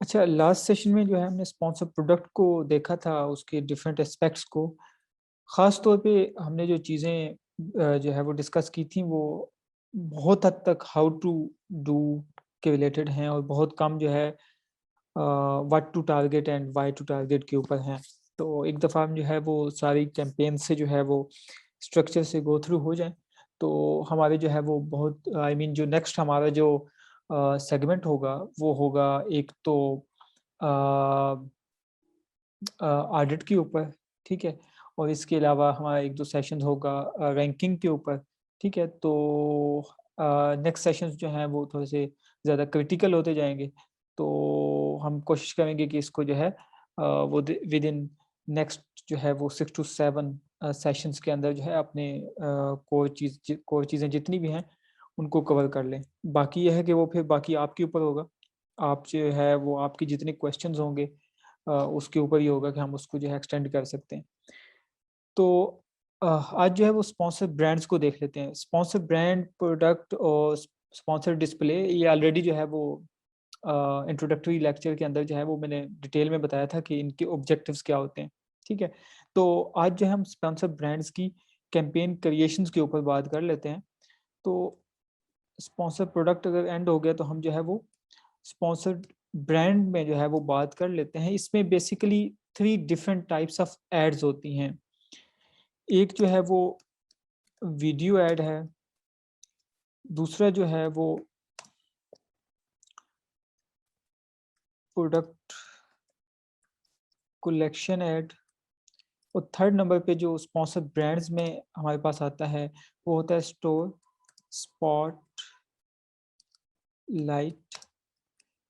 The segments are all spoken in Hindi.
अच्छा, लास्ट सेशन में जो है हमने स्पॉन्सर प्रोडक्ट को देखा था, उसके डिफरेंट एस्पेक्ट्स को। ख़ास तौर पे हमने जो चीज़ें जो है वो डिस्कस की थी, वो बहुत हद तक हाउ टू डू के रिलेटेड हैं और बहुत कम जो है what to target and why to target के ऊपर हैं। तो एक दफ़ा हम जो है वो सारी कैंपेन से जो है वो स्ट्रक्चर से गो थ्रू हो जाएँ, तो हमारे जो है वो बहुत जो नेक्स्ट हमारा जो सेगमेंट होगा, वो होगा एक तो अ ऑडिट के ऊपर, ठीक है? और इसके अलावा हमारा 1-2 सेशन होगा रैंकिंग के ऊपर, ठीक है? तो नेक्स्ट सेशंस जो हैं वो थोड़े से ज़्यादा क्रिटिकल होते जाएँगे, तो हम कोशिश करेंगे कि इसको जो है वो दि विदिन नेक्स्ट जो है वो 6 टू 7 सेशंस के अंदर जो है अपने कोर चीज़ें जितनी भी हैं, उनको कवर कर लें। बाकी ये है कि वो फिर बाकी आपके ऊपर होगा। आप जो है वो आपके जितने क्वेश्चंस होंगे उसके ऊपर ही होगा कि हम उसको जो है एक्सटेंड कर सकते हैं। तो आज जो है वो स्पॉन्सर ब्रांड्स को देख लेते हैं। स्पॉन्सर ब्रांड, प्रोडक्ट और स्पॉन्सर डिस्प्ले, ये ऑलरेडी जो है वो इंट्रोडक्टरी लेक्चर के अंदर जो है वो मैंने डिटेल में बताया था कि इनके ऑब्जेक्टिव्स क्या होते हैं, ठीक है? तो आज जो है हम स्पॉन्सर ब्रांड्स की कैंपेन क्रिएशंस के ऊपर बात कर लेते हैं। तो स्पॉन्सर प्रोडक्ट अगर एंड हो गया तो हम जो है वो स्पॉन्सर्ड ब्रांड में जो है वो बात कर लेते हैं। इसमें basically 3 different types of ads होती हैं। एक जो है वो वीडियो एड है, दूसरा जो है वो प्रोडक्ट कलेक्शन एड, और थर्ड नंबर पे जो स्पॉन्सर्ड ब्रांड्स में हमारे पास आता है, वो होता है स्टोर स्पॉट लाइट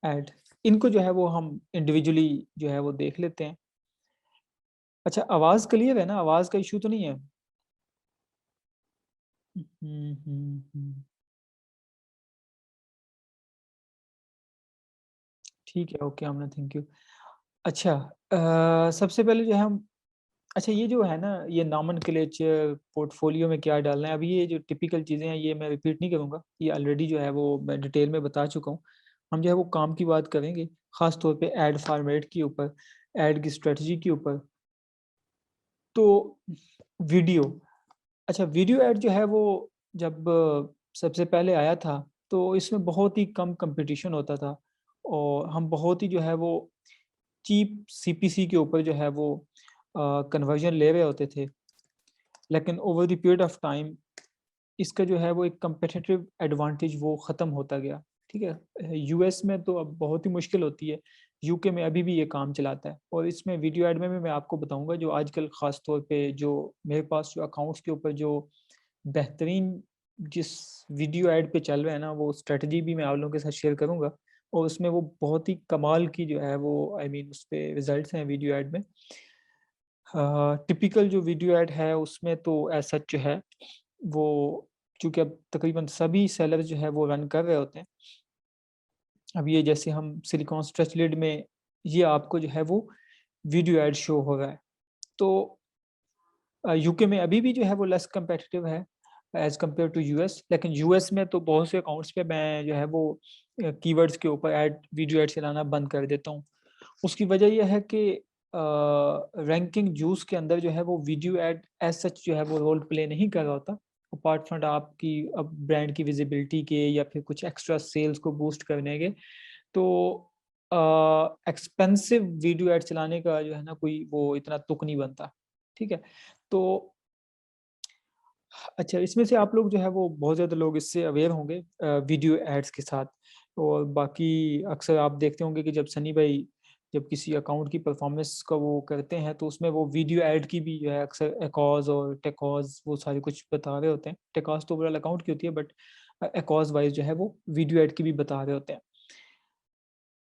एड। इनको जो है वो हम इंडिविजुअली जो है वो देख लेते हैं। अच्छा, आवाज़ क्लियर है ना? आवाज़ का इश्यू तो नहीं है? हुँ। ठीक है, ओके आमना, थैंक यू। अच्छा, सबसे पहले जो है हम, अच्छा ये जो है ना, ये नॉमेनक्लेचर पोर्टफोलियो में क्या डालना है, अभी ये जो टिपिकल चीज़ें हैं ये मैं रिपीट नहीं करूँगा, ये ऑलरेडी जो है वो मैं डिटेल में बता चुका हूँ। हम जो है वो काम की बात करेंगे, ख़ास तौर पे ऐड फॉर्मेट के ऊपर, ऐड की स्ट्रैटेजी के ऊपर। तो वीडियो, अच्छा वीडियो ऐड जो है वो जब सबसे पहले आया था, तो इसमें बहुत ही कम कॉम्पिटिशन होता था और हम बहुत ही जो है वो चीप सीपीसी के ऊपर जो है वो कन्वर्जन ले रहे होते थे। लेकिन over the period of time इसका जो है वो एक कम्पिटिटिव एडवांटेज वो ख़त्म होता गया, ठीक है? यूएस में तो अब बहुत ही मुश्किल होती है, यूके में अभी भी ये काम चलाता है और इसमें वीडियो ऐड में भी मैं आपको बताऊँगा जो आजकल ख़ास तौर पे जो मेरे पास जो अकाउंट्स के ऊपर जो बेहतरीन जिस वीडियो ऐड पे चल रहा है ना, वो स्ट्रैटेजी भी मैं आप लोगों के साथ शेयर करूँगा और उसमें वो बहुत ही कमाल की जो है वो उसपे रिज़ल्ट्स हैं वीडियो ऐड में। टिपिकल जो वीडियो ऐड है उसमें तो एज़ सच जो है वो, चूँकि अब तकरीबन सभी सेलर जो है वो रन कर रहे होते हैं। अब ये जैसे हम सिलिकॉन स्ट्रेच लिड में ये आपको जो है वो वीडियो ऐड शो हो रहा है। तो यूके में अभी भी जो है वो लेस कम्पिटिटिव है एज़ कम्पेयर टू यूएस, लेकिन यूएस में तो बहुत से अकाउंट्स पे मैं जो है वो कीवर्ड्स के ऊपर वीडियो ऐड चलाना बंद कर देता हूँ। उसकी वजह ये है कि रैंकिंग जूस के अंदर जो है वो वीडियो ऐड एज़ सच जो है वो रोल प्ले नहीं कर रहा होता। अपार्ट फ्रॉम आपकी अब ब्रांड की विज़िबिलिटी के या फिर कुछ एक्स्ट्रा सेल्स को बूस्ट करने के, तो एक्सपेंसिव वीडियो ऐड चलाने का जो है ना कोई वो इतना तुक नहीं बनता, ठीक है? तो अच्छा, इसमें से आप लोग जो है वो बहुत ज़्यादा लोग इससे अवेयर होंगे वीडियो एड्स के साथ, और बाकी अक्सर आप देखते होंगे कि जब सनी भाई जब किसी अकाउंट की परफॉर्मेंस का वो करते हैं तो उसमें वो वीडियो ऐड की भी जो है अक्सर एकॉज़ और टेकॉज़ वो सारे कुछ बता रहे होते हैं। टेकॉज़ तो ओवरऑल अकाउंट की होती है, बट एकॉज़ वाइज़ जो है वो वीडियो ऐड की भी बता रहे होते हैं।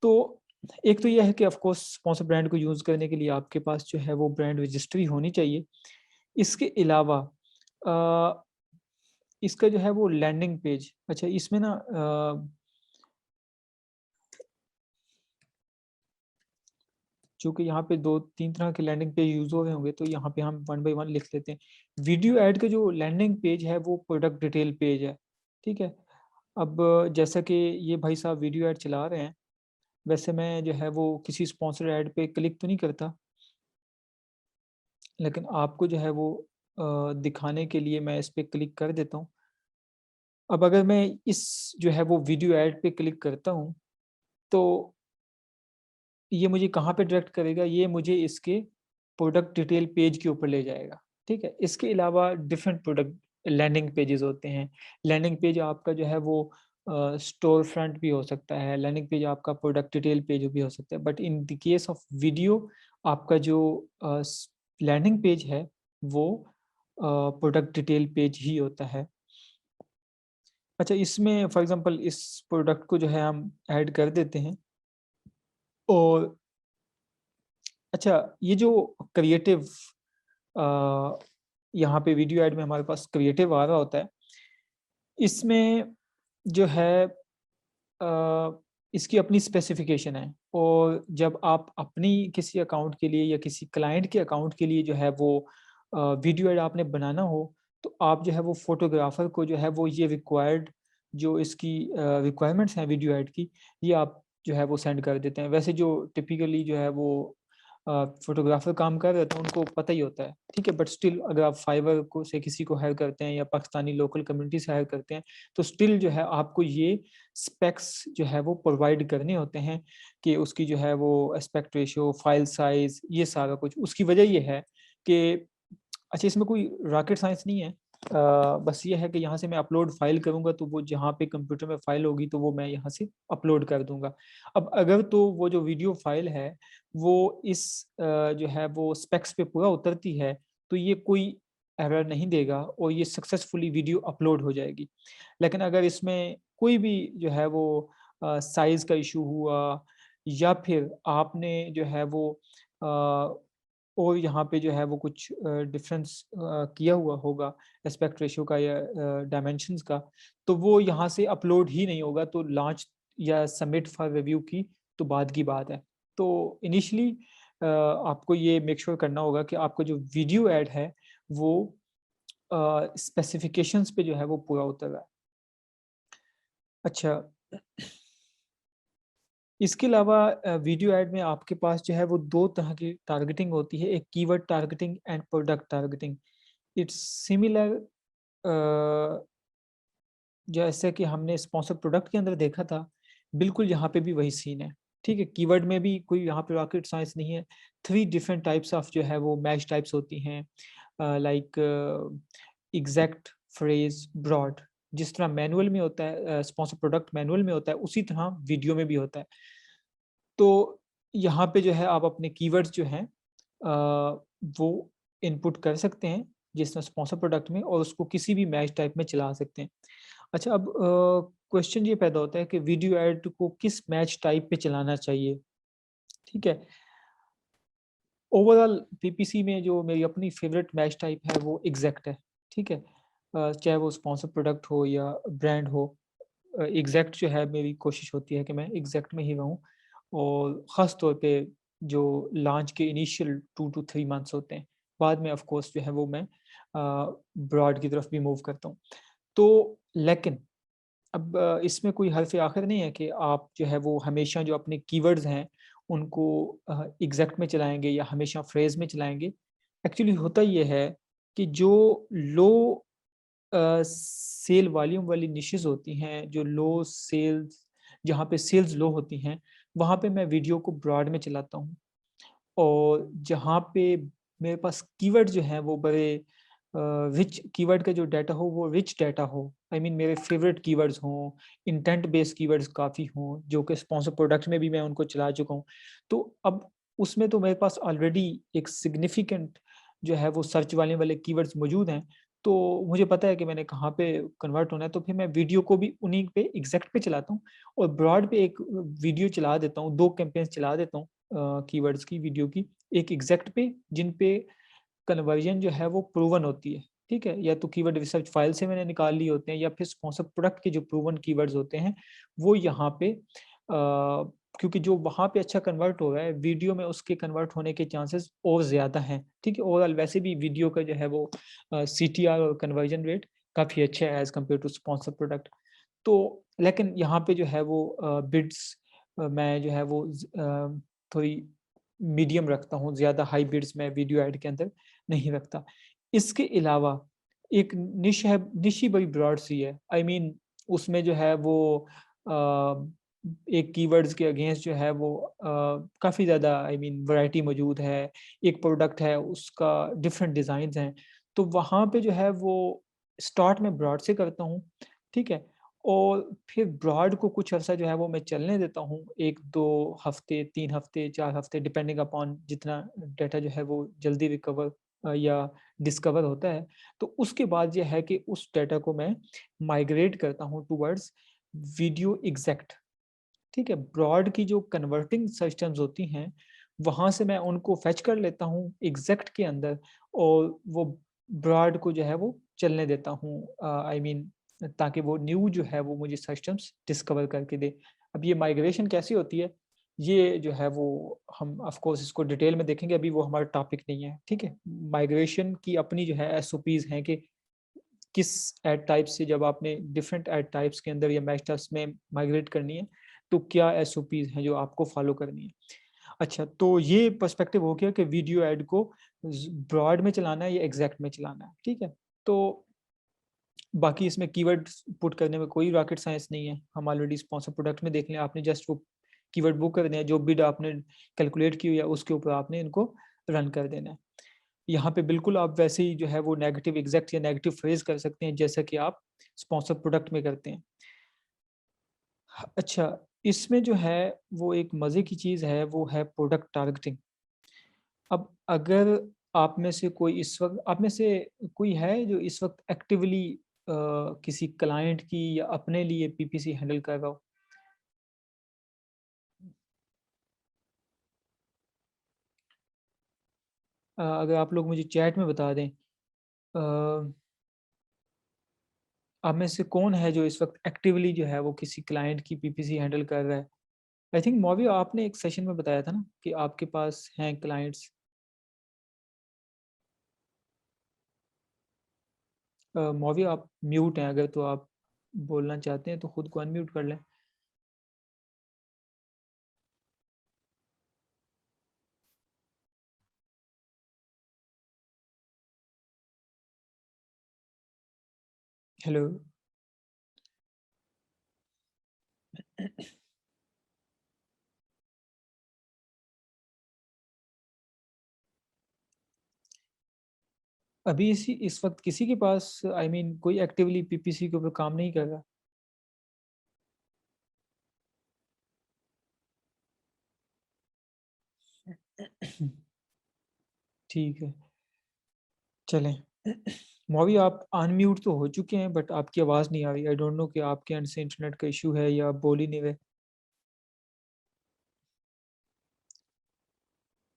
तो एक तो ये है कि ऑफ कोर्स स्पॉन्सर ब्रांड को यूज़ करने के लिए आपके पास जो है वो ब्रांड रजिस्ट्री होनी चाहिए। इसके अलावा अ, इसका जो है वो लैंडिंग पेज, अच्छा इसमें ना चूँकि यहाँ पे 2-3 तरह के लैंडिंग पेज यूज़ हो रहे होंगे, तो यहाँ पे हम वन बाय वन लिख लेते हैं। वीडियो ऐड का जो लैंडिंग पेज है वो प्रोडक्ट डिटेल पेज है, ठीक है? अब जैसा कि ये भाई साहब वीडियो ऐड चला रहे हैं, वैसे मैं जो है वो किसी स्पॉन्सर्ड ऐड पे क्लिक तो नहीं करता, लेकिन आपको जो है वो दिखाने के लिए मैं इस पे क्लिक कर देता हूँ। अब अगर मैं इस जो है वो वीडियो ऐड पे क्लिक करता हूँ, तो ये मुझे कहाँ पे डायरेक्ट करेगा? ये मुझे इसके प्रोडक्ट डिटेल पेज के ऊपर ले जाएगा, ठीक है? इसके अलावा डिफरेंट प्रोडक्ट लैंडिंग पेजेस होते हैं। लैंडिंग पेज आपका जो है वो स्टोर फ्रंट भी हो सकता है, लैंडिंग पेज आपका प्रोडक्ट डिटेल पेज भी हो सकता है। But in the case of video, आपका जो लैंडिंग पेज है वो प्रोडक्ट डिटेल पेज ही होता है। अच्छा, इसमें फॉर एग्जांपल इस प्रोडक्ट को जो है हम ऐड कर देते हैं। और अच्छा, ये जो क्रिएटिव यहाँ पे वीडियो ऐड में हमारे पास क्रिएटिव आ रहा होता है, इसमें जो है इसकी अपनी स्पेसिफिकेशन है। और जब आप अपनी किसी अकाउंट के लिए या किसी क्लाइंट के अकाउंट के लिए जो है वो वीडियो ऐड आपने बनाना हो, तो आप जो है वो फोटोग्राफर को जो है वो ये रिक्वायर्ड जो इसकी रिक्वायरमेंट्स हैं वीडियो ऐड की, ये आप जो है वो सेंड कर देते हैं। वैसे जो टिपिकली जो है वो फोटोग्राफर काम कर रहे होते हैं उनको पता ही होता है, ठीक है। बट स्टिल अगर आप फाइवर को से किसी को हायर करते हैं या पाकिस्तानी लोकल कम्युनिटी से हायर करते हैं, तो स्टिल जो है आपको ये स्पेक्स जो है वो प्रोवाइड करने होते हैं कि उसकी जो है वो एस्पेक्ट रेशियो, फाइल साइज, ये सारा कुछ। उसकी वजह ये है कि अच्छा, इसमें कोई रॉकेट साइंस नहीं है। बस ये है कि यहाँ से मैं अपलोड फाइल करूँगा तो वो जहाँ पे कंप्यूटर में फाइल होगी तो वो मैं यहाँ से अपलोड कर दूंगा। अब अगर तो वो जो वीडियो फाइल है वो इस जो है वो स्पेक्स पे पूरा उतरती है, तो ये कोई एरर नहीं देगा और ये सक्सेसफुली वीडियो अपलोड हो जाएगी। लेकिन अगर इसमें कोई भी जो है वो साइज का इशू हुआ, या फिर आपने जो है वो और यहाँ पे जो है वो कुछ डिफरेंस किया हुआ होगा एस्पेक्ट रेशियो का या डायमेंशंस का, तो वो यहाँ से अपलोड ही नहीं होगा। तो लॉन्च या सबमिट फॉर रिव्यू की तो बाद की बात है। तो इनिशियली आपको ये मेक श्योर करना होगा कि आपका जो वीडियो ऐड है वो स्पेसिफिकेशंस पे जो है वो पूरा उतर रहा है। अच्छा, इसके अलावा वीडियो ऐड में आपके पास जो है वो दो तरह की टारगेटिंग होती है, एक keyword targeting and product targeting. It's similar जैसे कि हमने स्पॉन्सर प्रोडक्ट के अंदर देखा था, बिल्कुल यहाँ पे भी वही सीन है, ठीक है। कीवर्ड में भी कोई यहाँ पे रॉकेट साइंस नहीं है। 3 डिफरेंट टाइप्स ऑफ जो है वो मैच टाइप्स होती हैं, लाइक एग्जैक्ट, फ्रेज, ब्रॉड। जिस तरह मैनुअल में होता है, स्पॉन्सर प्रोडक्ट मैनुअल में होता है, उसी तरह वीडियो में भी होता है। तो यहाँ पे जो है आप अपने कीवर्ड्स जो हैं वो इनपुट कर सकते हैं जिस तरह स्पॉन्सर प्रोडक्ट में, और उसको किसी भी मैच टाइप में चला सकते हैं। अच्छा, अब क्वेश्चन ये पैदा होता है कि वीडियो ऐड को किस मैच टाइप पे चलाना चाहिए, ठीक है। ओवरऑल पीपीसी में जो मेरी अपनी फेवरेट मैच टाइप है वो एग्जैक्ट है, ठीक है। चाहे वो स्पॉन्सर प्रोडक्ट हो या ब्रांड हो, एग्जैक्ट जो है मेरी कोशिश होती है कि मैं एग्जैक्ट में ही रहूँ। और ख़ास तौर पे जो लॉन्च के इनिशियल 2 to 3 मंथ्स होते हैं, बाद में ऑफ कोर्स जो है वो मैं ब्रॉड की तरफ भी मूव करता हूँ। तो लेकिन अब इसमें कोई हर्फ़ आखिर नहीं है कि आप जो है वो हमेशा जो अपने कीवर्ड्स हैं उनको एग्जैक्ट में चलाएँगे या हमेशा फ्रेज़ में चलाएँगे। एक्चुअली होता ये है कि जो लो सेल वॉल्यूम वाली निशेज़ होती हैं, जो लो सेल्स, जहाँ पे सेल्स लो होती हैं, वहाँ पे मैं वीडियो को ब्रॉड में चलाता हूँ। और जहाँ पे मेरे पास कीवर्ड जो हैं वो बड़े रिच, कीवर्ड का जो डाटा हो वो रिच डाटा हो, आई मीन मेरे फेवरेट कीवर्ड्स हों, इंटेंट बेस्ड कीवर्ड्स काफ़ी हों, जो कि स्पॉन्सर प्रोडक्ट में भी मैं उनको चला चुका हूँ। तो अब उसमें तो मेरे पास ऑलरेडी एक सिग्निफिकेंट जो है वो सर्च वाले कीवर्ड्स मौजूद हैं। तो मुझे पता है कि मैंने कहाँ पे कन्वर्ट होना है, तो फिर मैं वीडियो को भी उन्हीं पे एग्जैक्ट पे चलाता हूँ और ब्रॉड पे एक वीडियो चला देता हूँ, 2 कैंपेन्स चला देता हूँ कीवर्ड्स की वीडियो की। एक एग्जैक्ट पे जिन पे कन्वर्जन जो है वो प्रूवन होती है, ठीक है? या तो कीवर्ड रिसर्च फाइल से मैंने निकाल लिए होते हैं या फिर स्पॉन्सर प्रोडक्ट के जो प्रूवन कीवर्ड्स होते हैं, वो यहाँ पे क्योंकि जो वहाँ पे अच्छा कन्वर्ट हो रहा है, वीडियो में उसके कन्वर्ट होने के चांसेस और ज़्यादा हैं, ठीक है? ओवरऑल वैसे भी वीडियो का जो है वो सीटीआर और कन्वर्जन रेट काफ़ी अच्छा है as compare to sponsor product. तो लेकिन यहाँ पे जो है वो बिड्स मैं जो है वो थोड़ी मीडियम रखता हूँ, ज़्यादा हाई बिड्स मैं वीडियो ऐड के अंदर नहीं रखता। इसके अलावा एक निश है, निश ही बड़ी ब्रॉड सी है। आई मीन उसमें जो है वो अ, एक कीवर्ड्स के अगेंस्ट जो है वो काफ़ी ज़्यादा आई मीन वैरायटी मौजूद है। एक प्रोडक्ट है उसका डिफरेंट डिज़ाइन्स हैं, तो वहाँ पे जो है वो स्टार्ट मैं ब्रॉड से करता हूँ, ठीक है? और फिर ब्रॉड को कुछ अरसा जो है वो मैं चलने देता हूँ, 1-2 हफ़्ते, 3 हफ़्ते, 4 हफ़्ते डिपेंडिंग अपॉन जितना डाटा जो है वो जल्दी रिकवर या डिस्कवर होता है। तो उसके बाद ये है कि उस डाटा को मैं माइग्रेट करता हूँ टुवर्ड्स वीडियो एग्जैक्ट, ठीक है? ब्रॉड की जो कन्वर्टिंग सिस्टम्स होती हैं, वहाँ से मैं उनको फेच कर लेता हूँ एग्जैक्ट के अंदर और वो ब्रॉड को जो है वो चलने देता हूँ आई मीन ताकि वो न्यू जो है वो मुझे सिस्टम्स डिस्कवर करके दे। अब ये माइग्रेशन कैसी होती है, ये जो है वो हम ऑफ कोर्स इसको डिटेल में देखेंगे, अभी वो हमारा टॉपिक नहीं है, ठीक है? माइग्रेशन की अपनी जो है एसओपीज़ हैं कि किस एड टाइप से जब आपने डिफरेंट एड टाइप्स के अंदर या मैच टाइप्स में माइग्रेट करनी है, तो क्या एसओपीज़ हैं जो आपको फॉलो करनी है। अच्छा, तो ये पर्सपेक्टिव हो गया कि वीडियो ऐड को ब्रॉड में चलाना है या एग्जैक्ट में चलाना है, ठीक है? तो बाकी इसमें कीवर्ड्स पुट करने में कोई रॉकेट साइंस नहीं है। हम ऑलरेडी स्पॉन्सर प्रोडक्ट में देख लें, आपने जस्ट वो कीवर्ड बुक कर देना है, जो बिड आपने कैलकुलेट की हुई है उसके ऊपर आपने इनको रन कर देना है। यहाँ पे बिल्कुल आप वैसे ही जो है वो नेगेटिव एग्जैक्ट या नेगेटिव फ्रेज कर सकते हैं जैसा कि आप स्पॉन्सर प्रोडक्ट में करते हैं। अच्छा, इसमें जो है वो एक मज़े की चीज़ है, वो है प्रोडक्ट टारगेटिंग। अब अगर आप में से कोई इस वक़्त आप में से कोई है जो इस वक़्त एक्टिवली किसी क्लाइंट की या अपने लिए पीपीसी हैंडल कर रहा हो? अगर आप लोग मुझे चैट में बता दें आप में से कौन है जो इस वक़्त एक्टिवली जो है वो किसी क्लाइंट की पीपीसी हैंडल कर रहा है? आई थिंक मौवी आपने एक सेशन में बताया था ना कि आपके पास हैं क्लाइंट्स। मौवी आप म्यूट हैं, अगर तो आप बोलना चाहते हैं तो खुद को अनम्यूट कर लें। हेलो। अभी इस वक़्त किसी के पास आई मीन कोई एक्टिवली पीपीसी के ऊपर काम नहीं कर रहा? ठीक है, चलें। मौवी आप अनम्यूट तो हो चुके हैं बट आपकी आवाज़ नहीं आ रही। आई डोंट नो कि आपके एंड से इंटरनेट का इश्यू है या आप बोल ही नहीं रहे।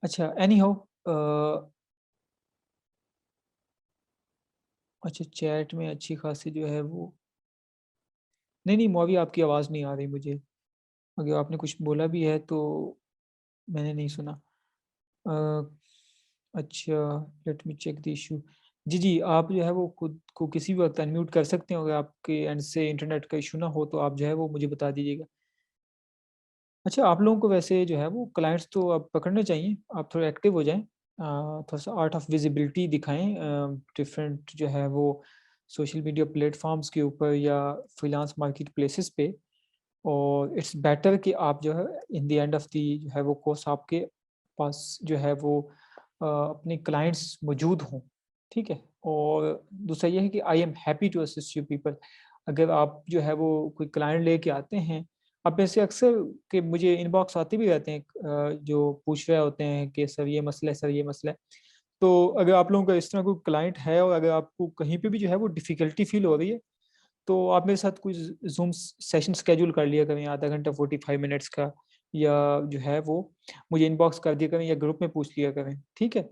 अच्छा, एनी हाउ अच्छा चैट में अच्छी खासी जो है वो नहीं, नहीं मौवी आपकी आवाज़ नहीं आ रही मुझे। अगर आपने कुछ बोला भी है तो मैंने नहीं सुना। अ, अच्छा, let me check the issue. जी, जी, आप जो है वो खुद को किसी भी वक़्त अनम्यूट कर सकते हो, अगर आपके एंड से इंटरनेट का इश्यू ना हो तो आप जो है वो मुझे बता दीजिएगा। अच्छा, आप लोगों को वैसे जो है वो क्लाइंट्स तो अब पकड़ने चाहिए, आप थोड़े एक्टिव हो जाएँ। थोड़ा-सा आर्ट ऑफ विज़िबिलिटी दिखाएँ डिफरेंट जो है वो सोशल मीडिया प्लेटफ़ॉर्म्स के ऊपर या फ्रीलांस मार्केट प्लेसेस पे। और इट्स बेटर कि आप जो है इन द एंड ऑफ द जो है वो कोर्स आपके पास जो है वो अपने क्लाइंट्स मौजूद हों, ठीक है? और दूसरा ये है कि I am happy to assist you people. अगर आप जो है वो कोई क्लाइंट लेके आते हैं, अब ऐसे अक्सर कि मुझे इनबॉक्स आते भी रहते हैं जो पूछ रहे होते हैं कि सर ये मसला है, सर ये मसला है। तो अगर आप लोगों का इस तरह कोई क्लाइंट है और अगर आपको कहीं पे भी जो है वो डिफ़िकल्टी फ़ील हो रही है, तो आप मेरे साथ कुछ ज़ूम सेशन शेड्यूल कर लिया करें, आधा घंटा 45 मिनट्स का, या जो है वो मुझे इनबॉक्स कर दिया करें या ग्रुप में पूछ लिया करें, ठीक है?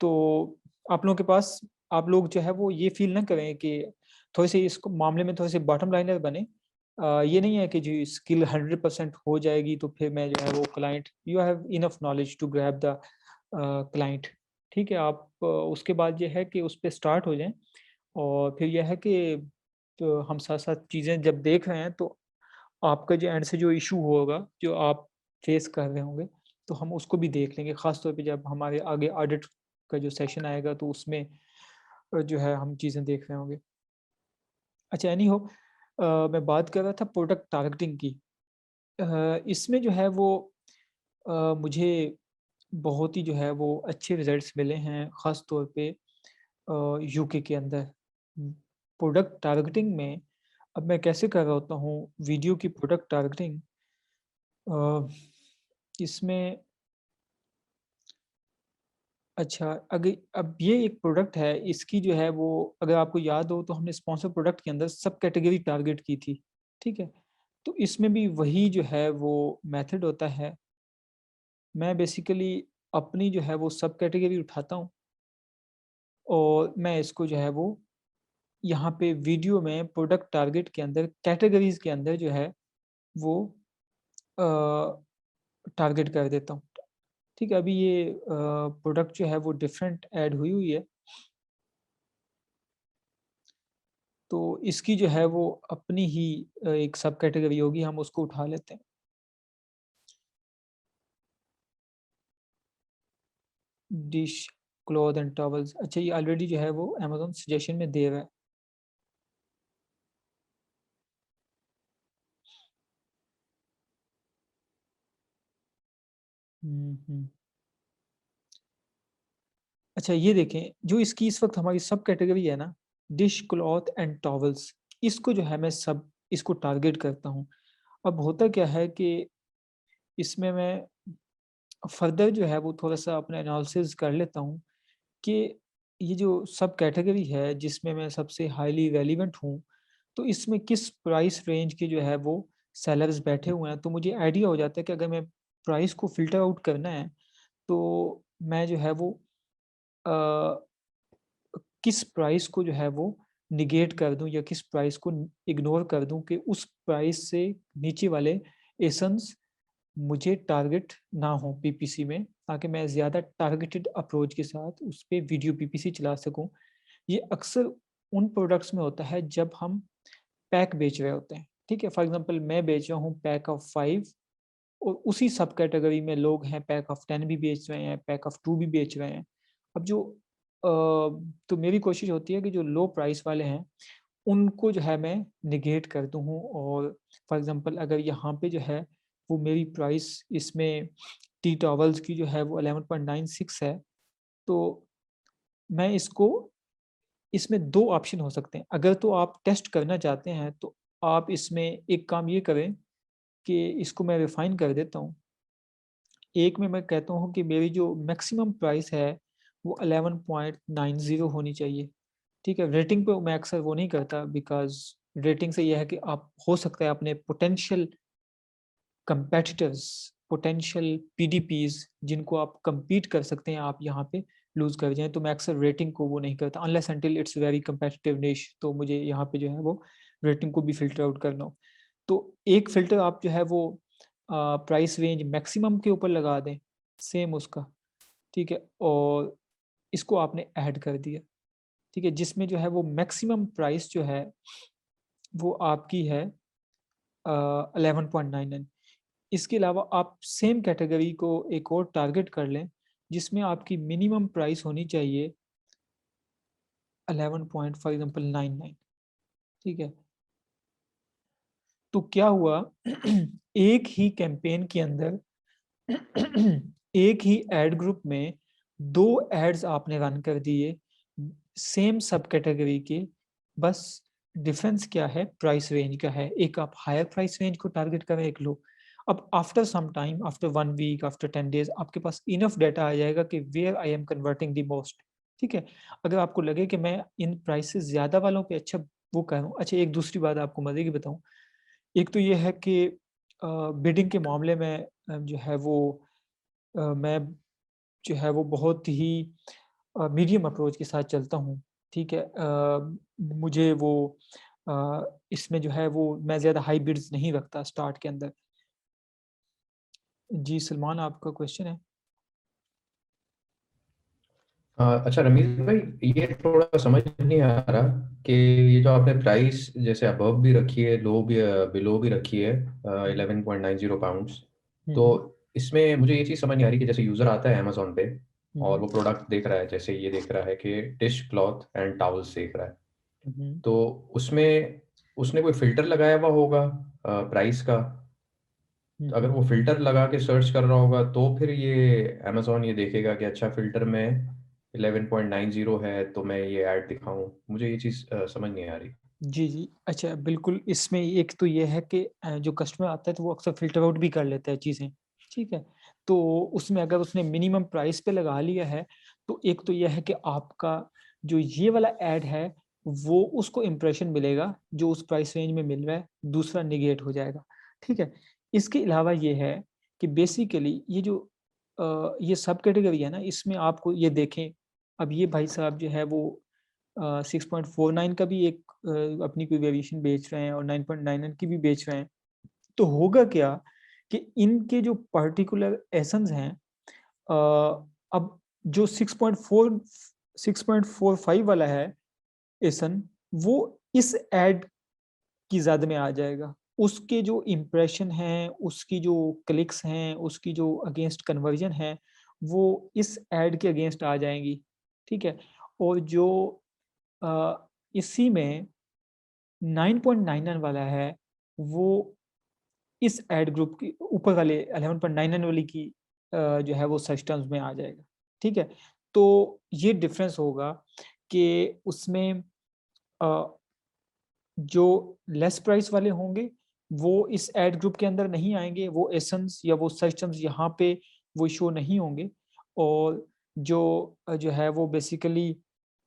तो आप लोगों के पास आप लोग जो है वो ये फ़ील ना करें कि थोड़े-से इसको मामले में थोड़े-से बॉटम लाइनर बने। ये नहीं है कि जी स्किल 100% हो जाएगी तो फिर मैं जो है वो client you have enough knowledge to grab the client, ठीक है? आप उसके बाद ये है कि उस पे स्टार्ट हो जाएँ और फिर ये है कि तो हम साथ-साथ चीज़ें जब देख रहे हैं तो आपका जो एंड से जो इशू होगा, जो आप फेस कर रहे होंगे, तो हम उसको भी देख लेंगे। ख़ास तौर पे जब हमारे आगे ऑडिट का जो सेशन आएगा, तो उसमें जो है हम चीज़ें देख रहे होंगे। अच्छा, एनी हो, मैं बात कर रहा था प्रोडक्ट टारगेटिंग की। इसमें जो है वो मुझे बहुत ही जो है वो अच्छे रिज़ल्ट्स मिले हैं, ख़ास तौर पे यूके के अंदर। प्रोडक्ट टारगेटिंग में अब मैं कैसे कर रहा होता हूँ वीडियो की प्रोडक्ट टारगेटिंग, अ, इसमें अच्छा, अगर अब ये एक प्रोडक्ट है, इसकी जो है वो अगर आपको याद हो तो हमने स्पॉन्सर प्रोडक्ट के अंदर सब कैटेगरी टारगेट की थी, ठीक है? तो इसमें भी वही जो है वो मेथड होता है। मैं बेसिकली अपनी जो है वो सब कैटेगरी उठाता हूँ और मैं इसको जो है वो यहाँ पे वीडियो में प्रोडक्ट टारगेट के अंदर कैटेगरीज़ के अंदर जो है वो टारगेट कर देता हूँ। ठीक है, अभी ये प्रोडक्ट जो है वो डिफरेंट ऐड हुई हुई है। तो इसकी जो है वो अपनी ही एक सब कैटेगरी होगी, हम उसको उठा लेते हैं। Dish, cloth and towels. अच्छा, ये ऑलरेडी जो है वो अमेज़न सजेशन में दे रहा है। हुँ। अच्छा, ये देखें, जो इसकी इस वक़्त हमारी सब कैटेगरी है ना, डिश, क्लॉथ एंड टॉवल्स, इसको जो है मैं सब इसको टारगेट करता हूँ। अब होता क्या है कि इसमें मैं फर्दर जो है वो थोड़ा-सा अपना एनालिसिस कर लेता हूँ कि ये जो सब कैटेगरी है जिसमें मैं सबसे हाईली रेलेवेंट हूँ, तो इसमें किस प्राइस रेंज के जो है वो सेलर्स बैठे हुए हैं। तो मुझे आइडिया हो जाता है कि अगर मैं प्राइस को फ़िल्टर आउट करना है, तो मैं जो है वो अ, किस प्राइस को जो है वो नेगेट कर दूँ या किस प्राइस को इग्नोर कर दूँ कि उस प्राइस से नीचे वाले एसन्स मुझे टारगेट ना हो पीपीसी में, ताकि मैं ज़्यादा टारगेटेड अप्रोच के साथ उस पे वीडियो पीपीसी चला सकूँ। ये अक्सर उन प्रोडक्ट्स में होता है जब हम पैक बेच रहे होते हैं, ठीक है? फॉर एग्ज़ाम्पल मैं बेच रहा हूँ पैक ऑफ 5 और उसी सब कैटेगरी में लोग हैं पैक ऑफ 10 भी बेच रहे हैं, पैक ऑफ 2 भी बेच रहे हैं। अब जो तो मेरी कोशिश होती है कि जो लो प्राइस वाले हैं, उनको जो है मैं नेगेट कर दूँ और फॉर एग्ज़ाम्पल अगर यहाँ पे जो है वो मेरी प्राइस इसमें टी टॉवल्स की जो है वो 11.96 है, तो मैं इसको इसमें 2 ऑप्शन हो सकते हैं। अगर तो आप टेस्ट करना चाहते हैं, तो आप इसमें एक काम ये करें कि इसको मैं रिफ़ाइन कर देता हूँ। एक में मैं कहता हूँ कि मेरी जो मैक्सिमम प्राइस है, वो 11.90 होनी चाहिए, ठीक है? रेटिंग पे मैं अक्सर वो नहीं करता, बिकॉज़ रेटिंग से ये है कि आप हो सकता है अपने पोटेंशियल कंपेटिटर्स, पोटेंशियल पीडीपीज़ जिनको आप कम्पीट कर सकते हैं, आप यहाँ पे लूज़ कर जाएँ। तो मैं अक्सर रेटिंग को वो नहीं करता unless until it's very competitive निश, तो मुझे यहाँ पे जो है वो रेटिंग को भी फ़िल्टर आउट करना हो। तो एक फ़िल्टर आप जो है वो प्राइस रेंज मैक्सिमम के ऊपर लगा दें, सेम उसका, ठीक है? और इसको आपने ऐड कर दिया, ठीक है? जिसमें जो है वो मैक्सिमम प्राइस जो है, वो आपकी है 11.99। इसके अलावा आप सेम कैटेगरी को एक और टारगेट कर लें, जिसमें आपकी मिनिमम प्राइस होनी चाहिए 11 पॉइंट फॉर एग्ज़ाम्पल 99, ठीक है? तो क्या हुआ एक ही कैंपेन के अंदर एक ही एड ग्रुप में 2 एड्स आपने रन कर दिए, सेम सब कैटेगरी के, बस डिफरेंस क्या है? प्राइस रेंज का है। एक आप हायर प्राइस रेंज को टारगेट कर रहे हैं, एक लो। अब after some time, after 1 week, after 10 days आपके पास इनफ डाटा आ जाएगा कि where I am converting the most, ठीक है? अगर आपको लगे कि मैं इन प्राइस से ज़्यादा वालों पे अच्छा वो कर रहा हूँ। अच्छा, एक दूसरी बात आपको मज़े की बताऊँ, एक तो ये है कि बिडिंग के मामले में जो है वो मैं जो है वो बहुत ही मीडियम अप्रोच के साथ चलता हूँ, ठीक है? मुझे वो इसमें जो है वो मैं ज़्यादा हाई बिड्स नहीं रखता स्टार्ट के अंदर। जी, सलमान आपका क्वेश्चन है? अच्छा रमीज भाई, ये थोड़ा समझ नहीं आ रहा कि ये जो आपने प्राइस जैसे अबव भी रखी है, लो भी, बिलो भी रखी है, हम्म 11.90 पाउंड्स, तो हम्म इसमें मुझे ये चीज़ समझ नहीं आ रही कि जैसे यूज़र आता है अमेजोन पे और हम्म वो प्रोडक्ट देख रहा है, जैसे ये देख रहा है कि डिश क्लॉथ एंड टॉवल्स देख रहा है, हम्म तो उसमें उसने कोई फिल्टर लगाया हुआ होगा प्राइस का। तो अगर हम्म वो फिल्टर लगा के सर्च कर रहा होगा तो फिर ये अमेजोन ये देखेगा कि अच्छा फिल्टर में 11.90 है तो मैं ये ऐड दिखाऊं। मुझे ये चीज़ समझ नहीं आ रही। जी जी, अच्छा बिल्कुल। इसमें एक तो ये है कि जो कस्टमर आता है तो वो अक्सर फिल्टर आउट भी कर लेता है चीज़ें, ठीक है। तो उसमें अगर उसने मिनिमम प्राइस पे लगा लिया है तो एक तो यह है कि आपका जो ये वाला ऐड है वो उसको इम्प्रेशन मिलेगा जो उस प्राइस रेंज में मिल रहा है, दूसरा निगेट हो जाएगा, ठीक है। इसके अलावा ये है कि बेसिकली ये जो ये सब कैटेगरी है ना, इसमें आपको ये देखें, अब ये भाई साहब जो है वो 6.49 का भी एक अपनी कोई वेरिएशन बेच रहे हैं और 9.99 की भी बेच रहे हैं। तो होगा क्या कि इनके जो पर्टिकुलर एसेंस हैं, अब जो 6.45 वाला है एसन, वो इस एड की जद में आ जाएगा। उसके जो इम्प्रेशन हैं, उसकी जो क्लिक्स हैं, उसकी जो अगेंस्ट कन्वर्जन है, वो इस एड के अगेंस्ट आ जाएंगी, ठीक है। और जो इसी में 9.99 वाला है, वो इस एड ग्रुप की ऊपर वाले 11.99 वाली की जो है वो सर्च टर्म्स में आ जाएगा, ठीक है। तो ये डिफरेंस होगा कि उसमें जो लेस प्राइस वाले होंगे वो इस एड ग्रुप के अंदर नहीं आएंगे, वो एसेंस या वो सर्च टर्म्स यहाँ पे वो शो नहीं होंगे। और जो जो है वो बेसिकली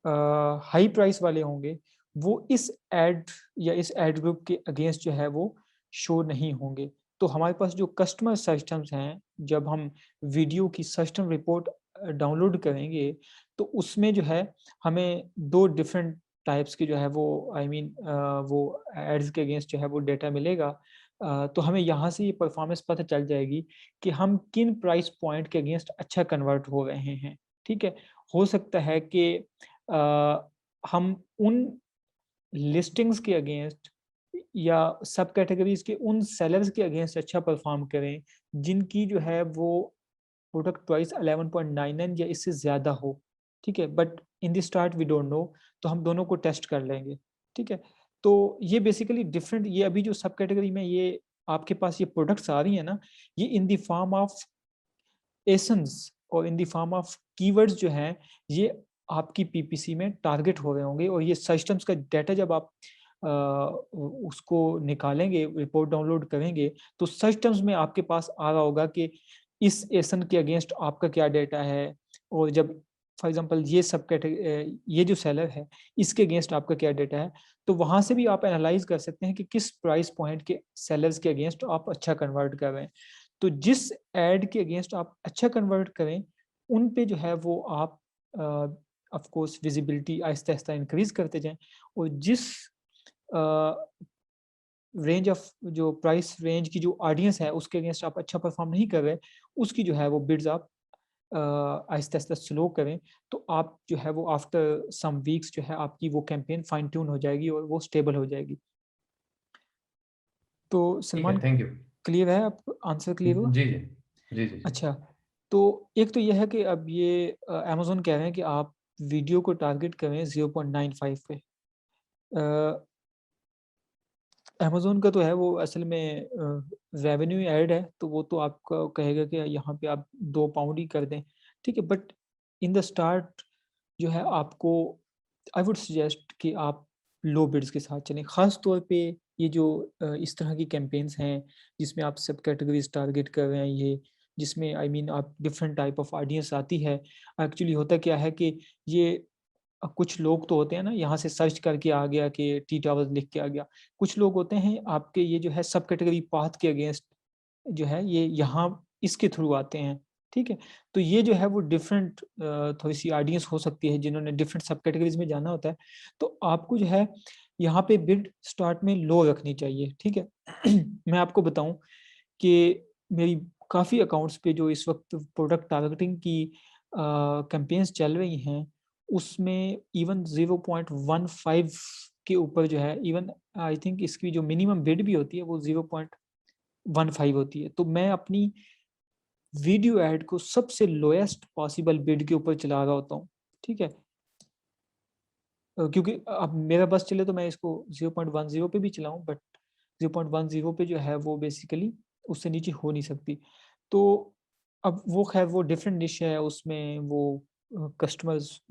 हाई प्राइस वाले होंगे, वो इस एड या इस एड ग्रुप के अगेंस्ट जो है वो शो नहीं होंगे। तो हमारे पास जो कस्टमर सर्च टर्म्स हैं, जब हम वीडियो की सर्च टर्म रिपोर्ट डाउनलोड करेंगे तो उसमें जो है हमें दो डिफरेंट टाइप्स की जो है वो वो एड्स के अगेंस्ट जो है वो डेटा मिलेगा। तो हमें यहाँ से ये परफॉर्मेंस पता चल जाएगी कि हम किन प्राइस पॉइंट के अगेंस्ट अच्छा कन्वर्ट हो रहे हैं, ठीक है। हो सकता है कि हम उन लिस्टिंग्स के अगेंस्ट या सब कैटेगरीज के उन सेलर्स के अगेंस्ट अच्छा परफॉर्म करें जिनकी जो है वो प्रोडक्ट प्राइस 11.99 या इससे ज़्यादा हो, ठीक है। But in the start we don't know, तो हम दोनों को टेस्ट कर लेंगे, ठीक है। तो ये बेसिकली डिफरेंट, ये अभी जो सब कैटेगरी में ये आपके पास ये प्रोडक्ट्स आ रही है ना, ये in the form of essence और in the form of keywords जो हैं, ये आपकी पीपीसी में टारगेट हो रहे होंगे। और ये सिस्टम्स का डाटा जब आप उसको निकालेंगे, रिपोर्ट डाउनलोड करेंगे, तो सर्च टर्म्स में आपके पास आ रहा होगा कि इस एसन के अगेंस्ट आपका क्या डेटा है। और जब फॉर एग्जांपल ये सब कैटेगरी, ये जो सेलर है, इसके अगेंस्ट आपका क्या डेटा है, तो वहां से भी आप एनालाइज कर सकते हैं कि किस प्राइस पॉइंट के सेलर्स के अगेंस्ट आप अच्छा कन्वर्ट कर रहे हैं। तो जिस एड के अगेंस्ट आप अच्छा कन्वर्ट करें, उन पे जो है वो आप of course visibility Aahista Aahista increase करते जाएं। और जिस रेंज ऑफ जो प्राइस रेंज की जो ऑडियंस है उसके अगेंस्ट आप अच्छा परफॉर्म नहीं कर रहे, उसकी जो है वो बिड्स आप आहिस्ता आहिस्ता स्लो करें। तो आप जो है वो आफ्टर सम वीक्स जो है आपकी वो कैंपेन फाइन ट्यून हो जाएगी और वो स्टेबल हो जाएगी। तो ठीक है, सलमान, थैंक यू। क्लियर है? आपको आंसर क्लियर हुआ? जी जी जी जी जी। अच्छा, तो एक तो यह है कि अब ये अमेजोन कह रहे हैं कि आप वीडियो को टारगेट करें 0.95 पे। अमेजोन का तो है वो असल में रेवेन्यू ऐड है, तो वो तो आपका कहेगा कि यहाँ पे आप 2 पाउंड ही कर दें, ठीक है। बट इन द स्टार्ट जो है आपको आई वुड सजेस्ट कि आप लो बिड्स के साथ चलें, ख़ास तौर पे ये जो इस तरह की कैंपेन्स हैं जिसमें आप सब कैटेगरीज टारगेट कर रहे हैं, ये जिसमें आप डिफरेंट टाइप ऑफ ऑडियंस आती है। एक्चुअली होता क्या है कि ये कुछ लोग तो होते हैं ना, यहाँ से सर्च करके आ गया कि टी टावर्स लिख के आ गया। कुछ लोग होते हैं आपके ये जो है सब कैटेगरी पाथ के अगेंस्ट जो है ये यहाँ इसके थ्रू आते हैं, ठीक है। तो ये जो है वो डिफरेंट थोड़ी सी ऑडियंस हो सकती है जिन्होंने डिफरेंट सब कैटेगरीज में जाना होता है। तो आपको जो है यहाँ पे बिड स्टार्ट में लो रखनी चाहिए, ठीक है। मैं आपको बताऊं कि मेरी काफ़ी अकाउंट्स पे जो इस वक्त प्रोडक्ट टारगेटिंग की कैंपेन्स चल रही हैं उसमें इवन 0.15 के ऊपर जो है, इवन आई थिंक इसकी जो मिनिमम बिड भी होती है वो 0.15 होती है। तो मैं अपनी वीडियो ऐड को सबसे लोएस्ट पॉसिबल बिड के ऊपर चला रहा होता हूँ, ठीक है। क्योंकि अब मेरा बस चले तो मैं इसको 0.10 पे भी चलाऊँ, बट 0.10 पे जो है वो बेसिकली उससे नीचे हो नहीं सकती। तो अब वो खैर वो डिफरेंट निश है, उसमें वो कस्टमर्स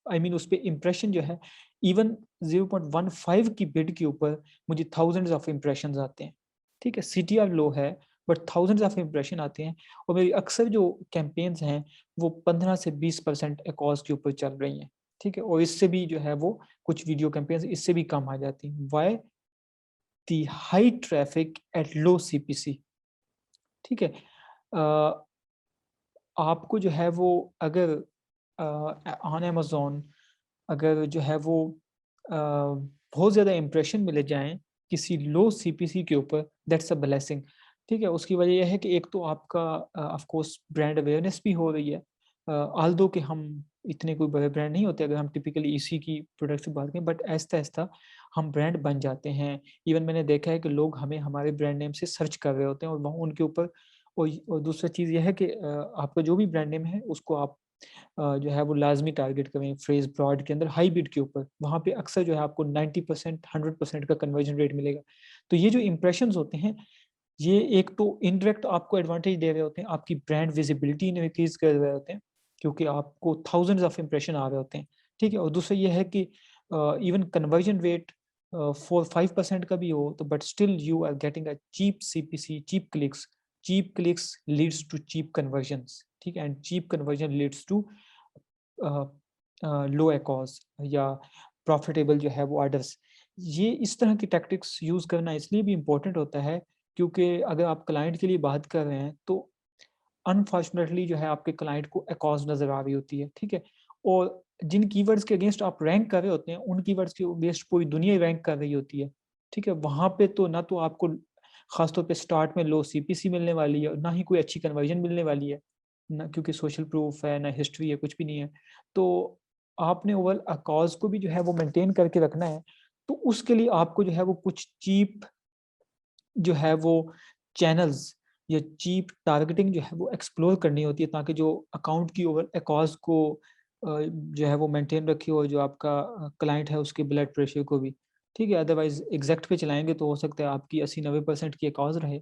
आई मीन उस पे इम्प्रेशन जो है इवन 0.15 की बिड के ऊपर मुझे थाउजेंड्स ऑफ इम्प्रेशंस आते हैं, ठीक है। सीटीआर लो है बट थाउजेंड्स ऑफ इम्प्रेशन आते हैं, और मेरी अक्सर जो कैंपेन्स हैं वो 15 से 20% एकॉज के ऊपर चल रही हैं, ठीक है। और इससे भी जो है वो कुछ वीडियो कैंपेन्स इससे भी कम आ जाती हैं। Why? The high traffic at low CPC, ठीक है। अ, आपको जो है वो अगर ऑन अमेज़न अगर जो है वो बहुत ज़्यादा इम्प्रेशन मिले जाएँ किसी लो सीपीसी के ऊपर, दैट्स अ ब्लेसिंग, ठीक है। उसकी वजह ये है कि एक तो आपका ऑफ कोर्स ब्रांड अवेयरनेस भी हो रही है। ऑल्दो कि हम इतने कोई बड़े ब्रांड नहीं होते अगर हम टिपिकली इसी की प्रोडक्ट की बात करें, बट आहिस्ता-आहिस्ता हम ब्रांड बन जाते हैं। इवन मैंने देखा है कि लोग हमें हमारे ब्रांड नेम से सर्च कर रहे होते हैं और वहाँ उनके ऊपर और दूसरा चीज़ ये है कि आपका जो भी ब्रांड नेम है उसको आप जो है वो लाज़मी टारगेट करें फ्रेज़ ब्रॉड के अंदर हाई बिड के ऊपर, वहाँ पे अक्सर जो है आपको 90% 100% का कन्वर्जन रेट मिलेगा। तो ये जो इम्प्रेशंस होते हैं, ये एक तो इनडायरेक्ट आपको एडवांटेज दे रहे होते हैं, आपकी ब्रांड विजिबिलिटी इंक्रीज़ कर रहे होते हैं, क्योंकि आपको थाउज़ेंड्स ऑफ इम्प्रेशन आ रहे होते हैं, ठीक है? और दूसरा ये है कि इवन कन्वर्जन रेट 4-5% का भी हो तो but still you are getting a cheap CPC, cheap clicks leads to cheap conversions, ठीक है? And cheap conversion leads to low ACoS या प्रॉफ़िटेबल जो है वो ऑर्डर्स। ये इस तरह की टैक्टिक्स यूज़ करना इसलिए भी इम्पोर्टेंट होता है क्योंकि अगर आप क्लाइंट के लिए बात कर रहे हैं तो अनफॉर्चुनेटली जो है आपके क्लाइंट को एकॉज़ नज़र आ रही होती है, ठीक है? और जिन कीवर्ड्स के अगेंस्ट आप रैंक कर रहे होते हैं, उन कीवर्ड्स के अगेंस्ट पूरी दुनिया ही रैंक कर रही होती है, ठीक है? वहाँ पे तो ना तो आपको ख़ास तौर पे स्टार्ट में लो सीपीसी मिलने वाली है, ना ही कोई अच्छी कन्वर्जन मिलने वाली है, ना क्योंकि सोशल प्रूफ है, ना हिस्ट्री है, कुछ भी नहीं है। तो आपने ओवरऑल कॉज़ को भी जो है वो मेंटेन करके रखना है, तो उसके लिए आपको जो है वो कुछ चीप जो है वो चैनल्स या चीप टारगेटिंग जो है वो एक्सप्लोर करनी होती है ताकि जो अकाउंट की ओवर एकॉज़ को जो है वो मेंटेन रखे और जो आपका क्लाइंट है उसके ब्लड प्रेशर को भी, ठीक है? अदरवाइज़ एग्ज़ैक्ट पे चलाएँगे तो हो सकता है आपकी 80-90% की एकॉज़ रहे,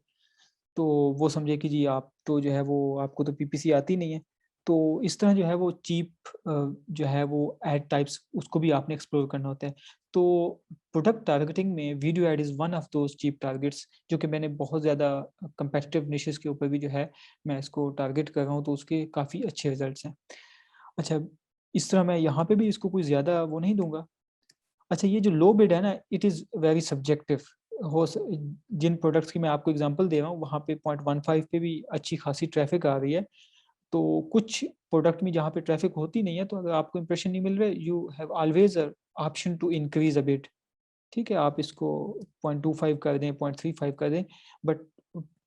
तो वो समझे कि जी आप तो जो है वो आपको तो पीपीसी आती नहीं है। तो इस तरह जो है वो चीप जो है वो एड टाइप्स उसको भी आपने एक्सप्लोर करना होता है। तो प्रोडक्ट टारगेटिंग में video ad is one of those cheap targets जो कि मैंने बहुत ज़्यादा कम्पेटिटिव निशेज़ के ऊपर भी जो है मैं इसको टारगेट कर रहा हूँ तो उसके काफ़ी अच्छे रिज़ल्ट्स हैं। अच्छा, इस तरह मैं यहाँ पे भी इसको कोई ज़्यादा वो नहीं दूँगा। अच्छा, ये जो लो बिड है ना, इट इज़ वेरी सब्जेक्टिव। हो स जिन प्रोडक्ट्स की मैं आपको एग्ज़ाम्पल दे रहा हूँ, वहाँ पे 0.15 पे भी अच्छी खासी ट्रैफ़िक आ रही है। तो कुछ प्रोडक्ट में जहाँ पे ट्रैफ़िक होती नहीं है, तो अगर आपको इंप्रेशन नहीं मिल रहे, you have always a option to increase a bit, ठीक है? आप इसको 0.25 कर दें, 0.35 कर दें, बट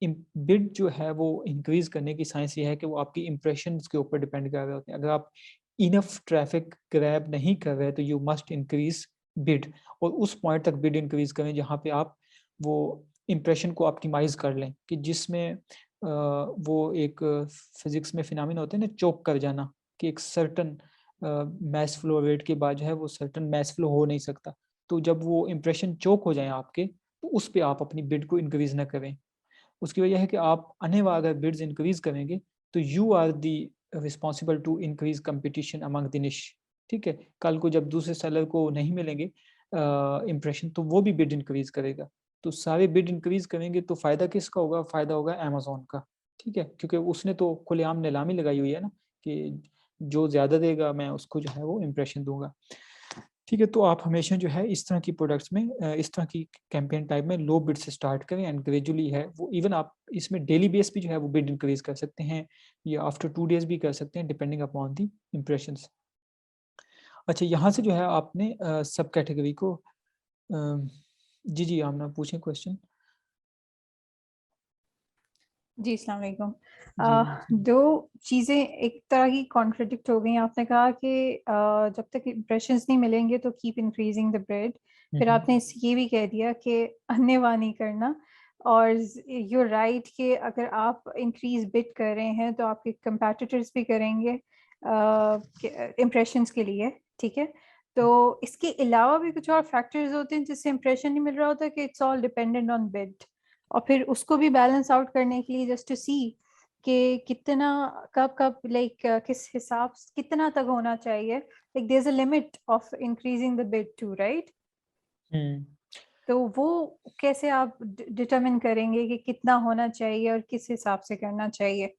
इम बिड जो है वो इंक्रीज़ करने की साइंस ये है कि वो आपकी इंप्रेशंस के ऊपर डिपेंड कर रहे होते हैं। अगर आप इनफ ट्रैफ़िक ग्रैब नहीं कर रहे, तो यू मस्ट इंक्रीज़ बिड और उस पॉइंट तक बिड इंक्रीज़ करें जहाँ पे आप वो इंप्रेशन को ऑप्टिमाइज़ कर लें कि जिसमें वो एक फिज़िक्स में फिनोमेना होता है ना चोक कर जाना कि एक सर्टेन मास फ्लो रेट के बाद जो है वो सर्टेन मास फ्लो हो नहीं सकता। तो जब वो इंप्रेशन चोक हो जाएँ आपके, तो उस पे आप अपनी बिड को इंक्रीज़ ना करें। उसकी वजह है कि आप अनेवा अगर बिड्स इंक्रीज़ करेंगे, तो you are the responsible to increase competition among the niche, ठीक है? कल को जब दूसरे सेलर को नहीं मिलेंगे इंप्रेशन तो वो भी बिड इंक्रीज़ करेगा। तो सारे बिड इंक्रीज़ करेंगे तो फ़ायदा किसका होगा? फ़ायदा होगा अमेज़न का, ठीक है? क्योंकि उसने तो खुलेआम नीलामी लगाई हुई है ना कि जो ज़्यादा देगा मैं उसको जो है वो इंप्रेशन दूँगा। ठीक है, तो आप हमेशा जो है इस तरह की प्रोडक्ट्स में इस तरह की कैंपेन टाइप में लो बिड से स्टार्ट करें एंड ग्रेजुअली है वो इवन आप इसमें डेली बेस पे जो है वो बिड इंक्रीज़ कर सकते हैं या आफ्टर 2 डेज़ भी कर सकते हैं डिपेंडिंग अपॉन द इम्प्रेशंस। अच्छा, यहाँ से जो है आपने सब कैटेगरी को जी, जी, आप ना पूछें क्वेश्चन। जी, अस्सलाम वालेकुम। जी। दो चीज़ें एक तरह की कॉन्ट्रडिक्ट हो गई। आपने कहा कि जब तक इम्प्रेशंस नहीं मिलेंगे तो कीप इंक्रीजिंग द ब्रेड। फिर आपने ये भी कह दिया कि अन्यवाह नहीं करना, और यू राइट कि अगर आप इंक्रीज बिट कर रहे हैं तो आपके कंपेटिटर्स भी करेंगे इम्प्रेशंस के लिए, ठीक है। तो इसके अलावा भी कुछ और फैक्टर्स होते हैं जिससे इम्प्रेशन नहीं मिल रहा होता, कि it's all dependent on bid, और फिर उसको भी बैलेंस आउट करने के लिए जस्ट टू सी कि कितना, कब कब लाइक किस हिसाब से कितना तक होना चाहिए, like there is a limit of increasing the bid to, right. Hmm. तो वो कैसे आप डिटरमिन करेंगे कि कितना होना चाहिए और किस हिसाब से करना चाहिए?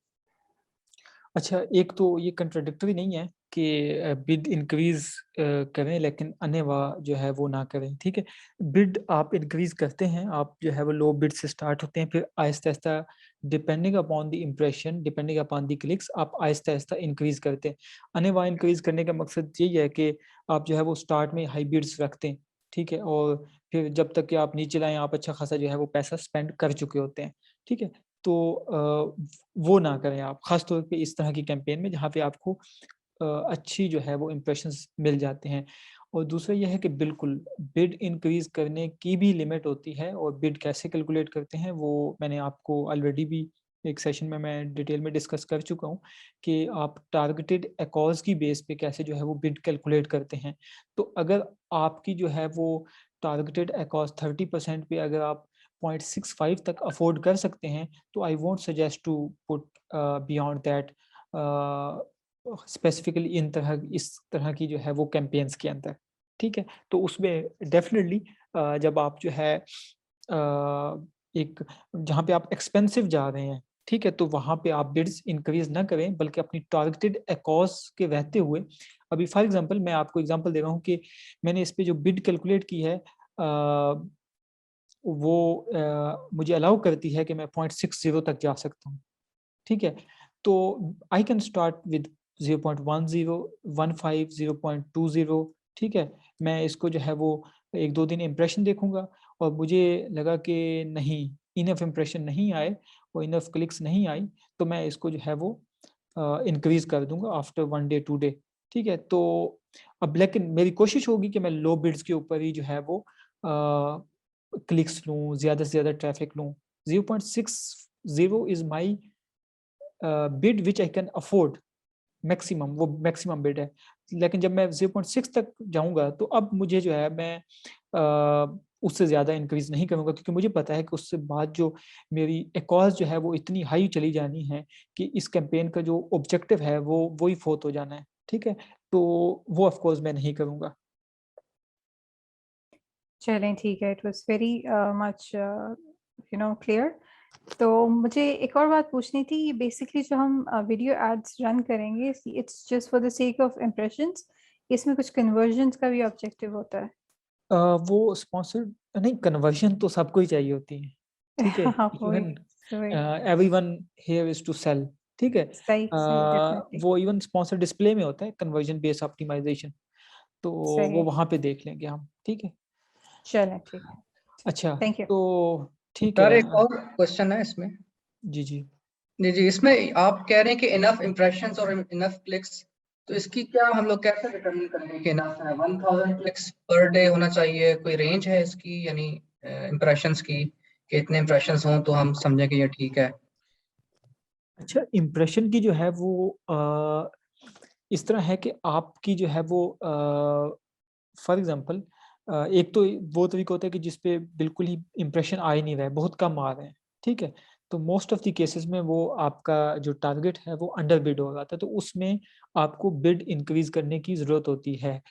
अच्छा, एक तो ये कंट्राडिक्टरी नहीं है कि बिड इंक्रीज करें लेकिन अनेवा जो है वो ना करें, ठीक है। बिड आप इंक्रीज करते हैं, आप जो है वो लो बिड से स्टार्ट होते हैं, फिर Aahista Aahista depending upon the impression, depending upon the clicks, आप आहिस्ता आहिस्ता इंक्रीज करते हैं। अनेवा इंक्रीज करने का मकसद यही है कि आप जो है वो स्टार्ट में हाई बिड्स रखते हैं, ठीक है, और फिर जब तक कि आप नीचे लाएं आप अच्छा खासा जो है वो पैसा स्पेंड कर चुके होते हैं, ठीक है। तो वो ना करें आप, खास तौर पे इस तरह की कैंपेन में जहाँ पे आपको अच्छी जो है वो इम्प्रेशंस मिल जाते हैं। और दूसरा यह है कि बिल्कुल बिड इंक्रीज करने की भी लिमिट होती है, और बिड कैसे कैलकुलेट करते हैं वो मैंने आपको ऑलरेडी भी एक सेशन में मैं डिटेल में डिस्कस कर चुका हूँ कि आप टारगेटेड एकॉज की बेस पे कैसे जो है वो बिड कैलकुलेट करते हैं। तो अगर आपकी जो है वो टारगेटेड एकॉज 30% पे अगर आप 0.65 तक अफोर्ड कर सकते हैं, तो I won't suggest to put beyond that, specifically इस तरह की जो है वो कैंपेन्स के अंदर, ठीक है। तो उसमें डेफिनेटली जब आप जो है एक जहाँ पे आप एक्सपेंसिव जा रहे हैं, ठीक है, तो वहाँ पे आप बिड्स इंक्रीज ना करें बल्कि अपनी टारगेटेड एकॉस के रहते हुए, अभी फॉर एग्जांपल मैं आपको एग्जांपल दे रहा हूँ कि मैंने इस पे जो बिड कैलकुलेट की है वो मुझे अलाउ करती है कि मैं 0.60 तक जा सकता हूँ, ठीक है। तो आई कैन स्टार्ट विद 0.10, 15, 0.20, ठीक है। मैं इसको जो है वो एक दो दिन इम्प्रेशन देखूंगा, और मुझे लगा कि नहीं, इनफ इम्प्रेशन नहीं आए और इनफ क्लिक्स नहीं आई, तो मैं इसको जो है वो इंक्रीज कर दूंगा आफ्टर 1 डे 2 डे, ठीक है। तो अब लेकिन मेरी कोशिश होगी कि मैं लो बिड्स के ऊपर ही जो है वो क्लिक्स लूँ, ज़्यादा से ज़्यादा ट्रैफिक लूँ। 0.60 is my bid which I can afford, maximum, वो मैक्सिमम बिड है। लेकिन जब मैं 0.6 तक जाऊंगा तो अब मुझे जो है मैं उससे ज़्यादा इंक्रीज नहीं करूंगा, क्योंकि मुझे पता है कि उससे बाद जो मेरी एकॉज जो है वो इतनी हाई चली जानी है कि इस कैंपेन का जो ऑब्जेक्टिव है वो वही फोत हो जाना है, ठीक है। तो वो ऑफ कोर्स मैं नहीं चलें, ठीक है। It was very much clear. तो मुझे एक और बात पूछनी थी। ये बेसिकली जो हम वीडियो एड्स रन करेंगे, it's just for the sake of impressions, इसमें कुछ कन्वर्जन्स का भी ऑब्जेक्टिव होता है? वो स्पॉन्सर्ड नहीं, कन्वर्जन तो सबको ही चाहिए होती है, ठीक है। हाँ, वही इवन वही। Everyone here is to sell, ठीक है। सही सही, डेफिनेटली। वो इवन स्पॉन्सर डिस्प्ले में होता है कन्वर्जन बेस्ड ऑप्टिमाइजेशन, तो वो सही। वहाँ पे देख लेंगे हम, ठीक है। चलें, ठीक है। अच्छा, थैंक यू। तो ठीक सर है। एक और क्वेश्चन है इसमें। जी जी। जी जी, इसमें आप कह रहे हैं कि इनफ इम्प्रेशंस और इनफ क्लिक्स, तो इसकी क्या हम लोग कैसे डिटरमिन करेंगे कि इनफ है? 1000 क्लिक्स पर डे होना चाहिए? कोई रेंज है इसकी, यानी इम्प्रेशंस की, कि इतने इम्प्रेशंस हों तो हम समझें कि ये ठीक है? अच्छा, इम्प्रेशन की जो है वो इस तरह है कि आपकी जो है वो फॉर एग्जांपल एक तो वो तरीका होता है कि जिसपे बिल्कुल ही इम्प्रेशन आ ही नहीं रहा है, बहुत कम आ रहे हैं, ठीक है। तो मोस्ट ऑफ द केसेस में वो आपका जो टारगेट है वो अंडर बिड हो जाता है, तो उसमें आपको बिड इंक्रीज करने की ज़रूरत होती है।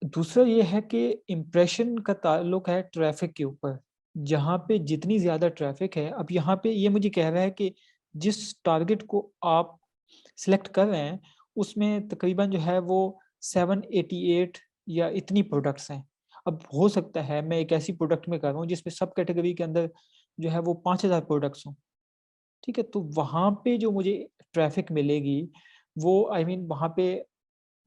दूसरा ये है कि इम्प्रेशन का ताल्लुक है ट्रैफिक के ऊपर, जहाँ पे जितनी ज़्यादा ट्रैफिक है, अब यहाँ पे ये मुझे कह रहा है कि जिस टारगेट को आप सिलेक्ट कर रहे हैं उसमें तकरीबन जो है वो 788 या इतनी प्रोडक्ट्स हैं। अब हो सकता है मैं एक ऐसी प्रोडक्ट में कर रहा हूँ जिसमें सब कैटेगरी के अंदर जो है वो 5000 प्रोडक्ट्स हों, ठीक है। तो वहाँ पे जो मुझे ट्रैफिक मिलेगी वो वहाँ पे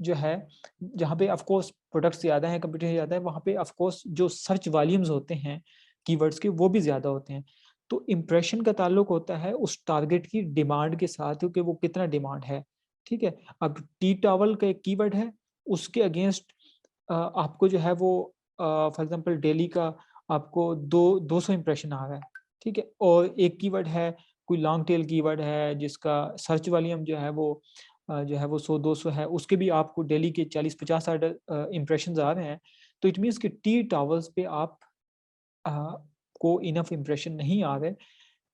जो है, जहाँ पे ऑफ कोर्स प्रोडक्ट्स ज़्यादा हैं, कंपटीशन ज़्यादा है, वहाँ पे ऑफ कोर्स जो सर्च वॉल्यूम्स होते हैं कीवर्ड्स के वो भी ज़्यादा होते हैं। तो इम्प्रेशन का ताल्लुक होता है उस टारगेट की डिमांड के साथ, क्योंकि वो कितना डिमांड है, ठीक है। अब टी टावल का एक कीवर्ड है, उसके अगेंस्ट आपको जो है वो फॉर एग्जांपल डेली का आपको 200 इम्प्रेशन आ रहा है, ठीक है। और एक कीवर्ड है, कोई लॉन्ग टेल कीवर्ड है जिसका सर्च वॉल्यूम जो है वो 100-200 है, उसके भी आपको डेली के 40-50 इम्प्रेशन आ रहे हैं। तो इट मीन्स कि टी टावर्स पे आप को इनफ इम्प्रेशन नहीं आ रहे।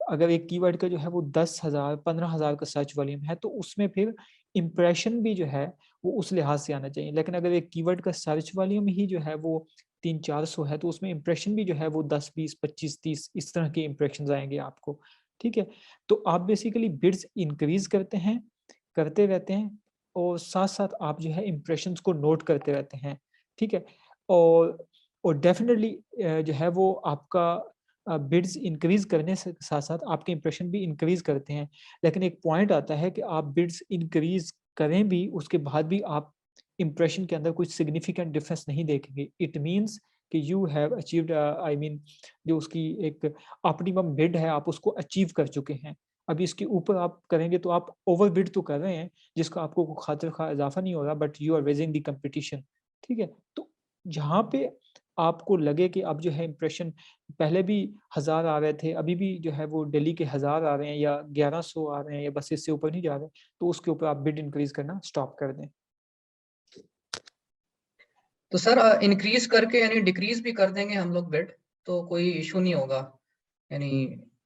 अगर एक कीवर्ड का जो है वो 10,000 15,000 का सर्च वॉल्यूम है, तो उसमें फिर इम्प्रेशन भी जो है वो उस लिहाज से आना चाहिए। लेकिन अगर एक कीवर्ड का सर्च वॉल्यूम ही जो है वो 300-400 है, तो उसमें इम्प्रेशन भी जो है वो 10, 20, 25, 30 इस तरह के इम्प्रेशन आएंगे आपको, ठीक है। तो आप बेसिकली बिड्स इंक्रीज करते रहते हैं, और साथ साथ आप जो है इम्प्रेशंस को नोट करते रहते हैं, ठीक है। और डेफिनेटली जो है वो आपका बिड्स इंक्रीज करने से साथ साथ आपके इंप्रेशन भी इंक्रीज करते हैं। लेकिन एक पॉइंट आता है कि आप बिड्स इंक्रीज करें भी, उसके बाद भी आप इंप्रेशन के अंदर कुछ सिग्निफिकेंट डिफरेंस नहीं देखेंगे। इट मीन्स कि you have achieved, I mean जो उसकी एक ऑप्टिमम बिड है आप उसको अचीव कर चुके हैं। अभी इसके ऊपर आप करेंगे तो आप ओवर बिड तो कर रहे हैं, जिसका आपको खातिर खा इजाफा नहीं हो रहा, but you are raising the competition, ठीक है। तो जहाँ पे आपको लगे कि अब जो है इम्प्रेशन पहले भी 1000 आ रहे थे, अभी भी जो है वो दिल्ली के 1000 आ रहे हैं या 1100 आ रहे हैं या बस इससे ऊपर नहीं जा रहे, तो उसके ऊपर आप बिड इंक्रीज करना स्टॉप कर दें। तो सर इंक्रीज करके यानी डिक्रीज भी कर देंगे हम लोग बिड तो कोई इशू नहीं होगा? यानी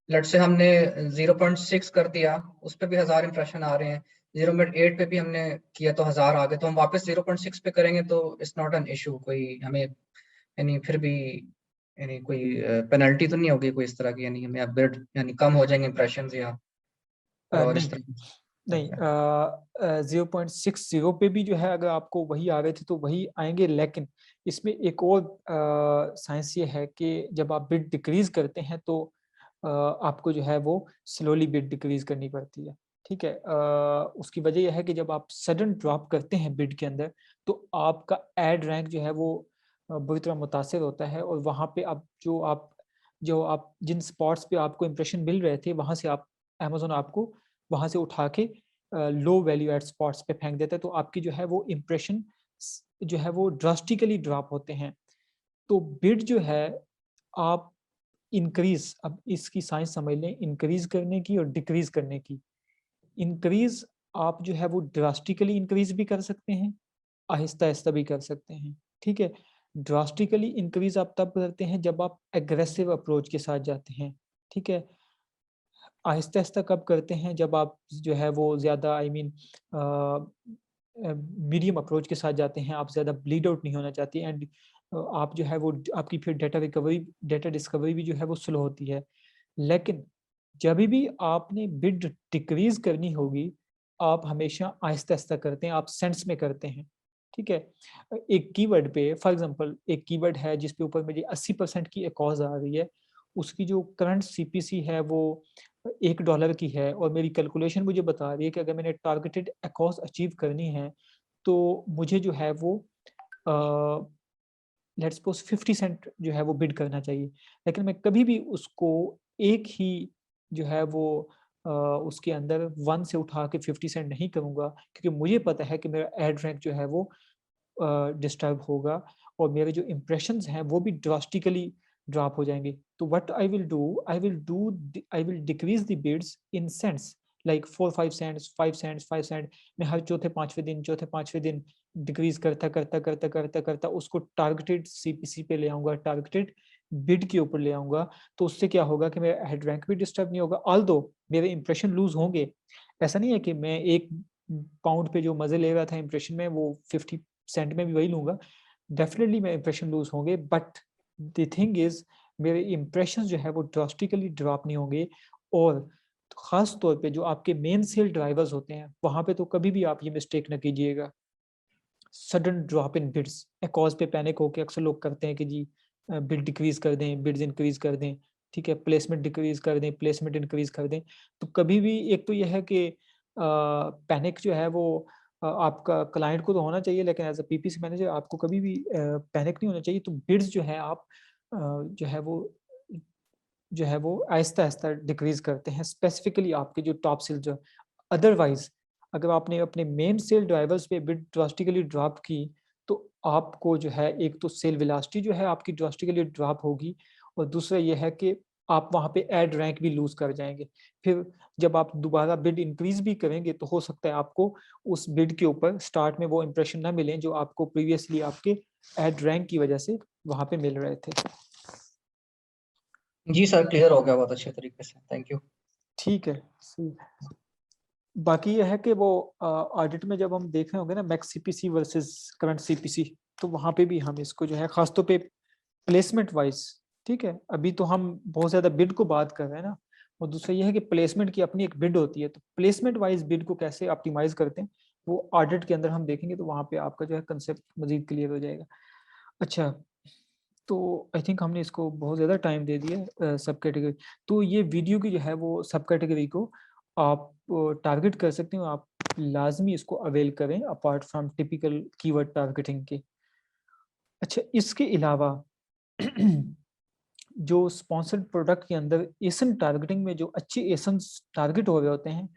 लेट से हमने 0.6 कर दिया, उस पर भी 1000 इंप्रेशन आ रहे हैं, 0.8 पे भी हमने किया तो 1000 आ गए, तो हम वापस 0.6 पे करेंगे तो इट्स नॉट एन इशू कोई हमें, यानी फिर भी यानी कोई पेनल्टी तो नहीं होगी कोई इस तरह की, यानी हमें बिड यानी कम हो जाएंगे इंप्रेशन या और इस नहीं तरह? नहीं, 0.60 पे भी जो है अगर आपको वही आ रहे थे तो वही आएंगे। लेकिन इसमें एक और साइंस ये है कि जब आप बिड डिक्रीज करते हैं तो आपको जो है वो स्लोली बिड डिक्रीज करनी पड़ती है, ठीक है। उसकी वजह यह है कि जब आप सडन ड्रॉप करते हैं बिड के अंदर, तो आपका एड रैंक जो है वो बुरी तरह मुतासिर होता है, और वहाँ पे आप जो आप जिन स्पॉट्स पे आपको इंप्रेशन मिल रहे थे, वहाँ से आप अमेजोन आपको वहाँ से उठा के लो वैल्यू एड स्पॉट्स पे फेंक देता है, तो आपकी जो है वो इम्प्रेशन जो है वो ड्रास्टिकली ड्रॉप होते हैं। तो बिड जो है आप इंक्रीज, अब इसकी साइंस समझ लें, इंक्रीज करने की और डिक्रीज करने की। इंक्रीज आप जो है वो ड्रास्टिकली इंक्रीज भी कर सकते हैं, आहिस्ता आहिस्ता भी कर सकते हैं, ठीक है। ड्रास्टिकली इंक्रीज आप तब करते हैं जब आप एग्रेसिव अप्रोच के साथ जाते हैं, ठीक है। आहिस्ता आहिस्ता कब करते हैं, जब आप जो है वो ज़्यादा आई मीन मीडियम अप्रोच के साथ जाते हैं, आप ज़्यादा ब्लीड आउट नहीं होना चाहती, एंड आप जो है वो आपकी फिर डेटा डिस्कवरी भी जो है वो स्लो होती है। लेकिन जब भी आपने बिड डिक्रीज करनी होगी, आप हमेशा आहिस्ता आहिस्ता करते हैं, आप सेंट्स में करते हैं, ठीक है। एक कीवर्ड पे फॉर एग्जांपल एक कीवर्ड है जिस पे ऊपर मुझे 80% की एकॉज आ रही है, उसकी जो करंट सीपीसी है वो $1 की है, और मेरी कैलकुलेशन मुझे बता रही है कि अगर मैंने टारगेटेड एकॉज अचीव करनी है तो मुझे जो है वो लेट्स सपोज 50 सेंट जो है वो बिड करना चाहिए। लेकिन मैं कभी भी उसको एक ही जो है वो उसके अंदर 1 से उठा के 50 सेंट नहीं करूँगा, क्योंकि मुझे पता है कि मेरा एड रैंक जो है वो डिस्टर्ब होगा, और मेरे जो इम्प्रेशंस हैं वो भी ड्रास्टिकली ड्रॉप हो जाएंगे। तो what I will decrease the bids in cents, like 4-5 cents, 5 cents, 5 cent. मैं हर चौथे पांचवें दिन डिक्रीज करता उसको टारगेटेड सीपीसी पे ले आऊंगा, टारगेटेड बिड के ऊपर ले आऊंगा। तो उससे क्या होगा कि मेरा हेड रैंक भी डिस्टर्ब नहीं होगा, ऑल्दो मेरे इंप्रेशन लूज होंगे। ऐसा नहीं है कि मैं 1 पाउंड पे जो मजे ले रहा था इंप्रेशन में वो 50 सेंट में भी वही लूंगा, डेफिनेटली मेरे इंप्रेशन लूज होंगे। बट द थिंग इज मेरे इंप्रेशन जो है वो ड्रास्टिकली ड्रॉप नहीं होंगे। और खास तौर पे जो आपके मेन सेल ड्राइवर्स होते हैं वहां पे तो कभी भी आप ये मिस्टेक ना कीजिएगा, sudden drop in bids. Cause पे पैनिक होकर अक्सर लोग करते हैं कि जी बिड डिक्रीज कर दें, बिड्स इंक्रीज कर दें, ठीक है, प्लेसमेंट डिक्रीज कर दें, प्लेसमेंट इंक्रीज कर दें। तो कभी भी एक तो यह है कि पैनिक जो है वो आपका क्लाइंट को तो होना चाहिए, लेकिन एज अ पीपीसी मैनेजर आपको कभी भी पैनिक नहीं होना चाहिए। तो बिड्स जो है आप जो है वो जो है वो आहिस्ता आहिस्ता डिक्रीज करते हैं, स्पेसिफिकली आपके जो टॉप सेल जो। अदरवाइज अगर आपने अपने मेन सेल ड्राइवर्स पे बिड ड्रास्टिकली ड्रॉप की तो आपको जो है एक तो सेल वेलोसिटी जो है आपकी ड्रास्टिकली ड्रॉप होगी, और दूसरा ये है कि आप वहाँ पे ऐड रैंक भी लूज कर जाएंगे। फिर जब आप दोबारा बिड इंक्रीज भी करेंगे तो हो सकता है आपको उस बिड के ऊपर स्टार्ट में वो इंप्रेशन ना मिले जो आपको प्रीवियसली आपके ऐड रैंक की वजह से वहाँ पे मिल रहे थे। जी सर, क्लियर हो गया बहुत अच्छे तरीके से, थैंक यू। ठीक है, सही। बाकी यह है कि वो ऑडिट में जब हम देख रहे होंगे ना max CPC versus current CPC, तो वहाँ पे भी हम इसको जो है खासतौर पे प्लेसमेंट वाइज, ठीक है, अभी तो हम बहुत ज्यादा बिड को बात कर रहे हैं ना, और दूसरा यह है कि प्लेसमेंट की अपनी एक बिड होती है, तो प्लेसमेंट वाइज बिड को कैसे ऑप्टिमाइज करते हैं वो ऑडिट के अंदर हम देखेंगे, तो वहाँ पे आपका जो है कंसेप्ट मजीद क्लियर हो जाएगा। अच्छा, तो आई थिंक हमने इसको बहुत ज़्यादा टाइम दे दिया सब कैटेगरी। तो ये वीडियो की जो है वो सब कैटेगरी को आप टारगेट कर सकते हो, आप लाजमी इसको अवेल करें apart from typical keyword targeting के। अच्छा, इसके अलावा जो स्पॉन्सर्ड प्रोडक्ट के अंदर एसन टारगेटिंग में जो अच्छे एसन टारगेट हो रहे होते हैं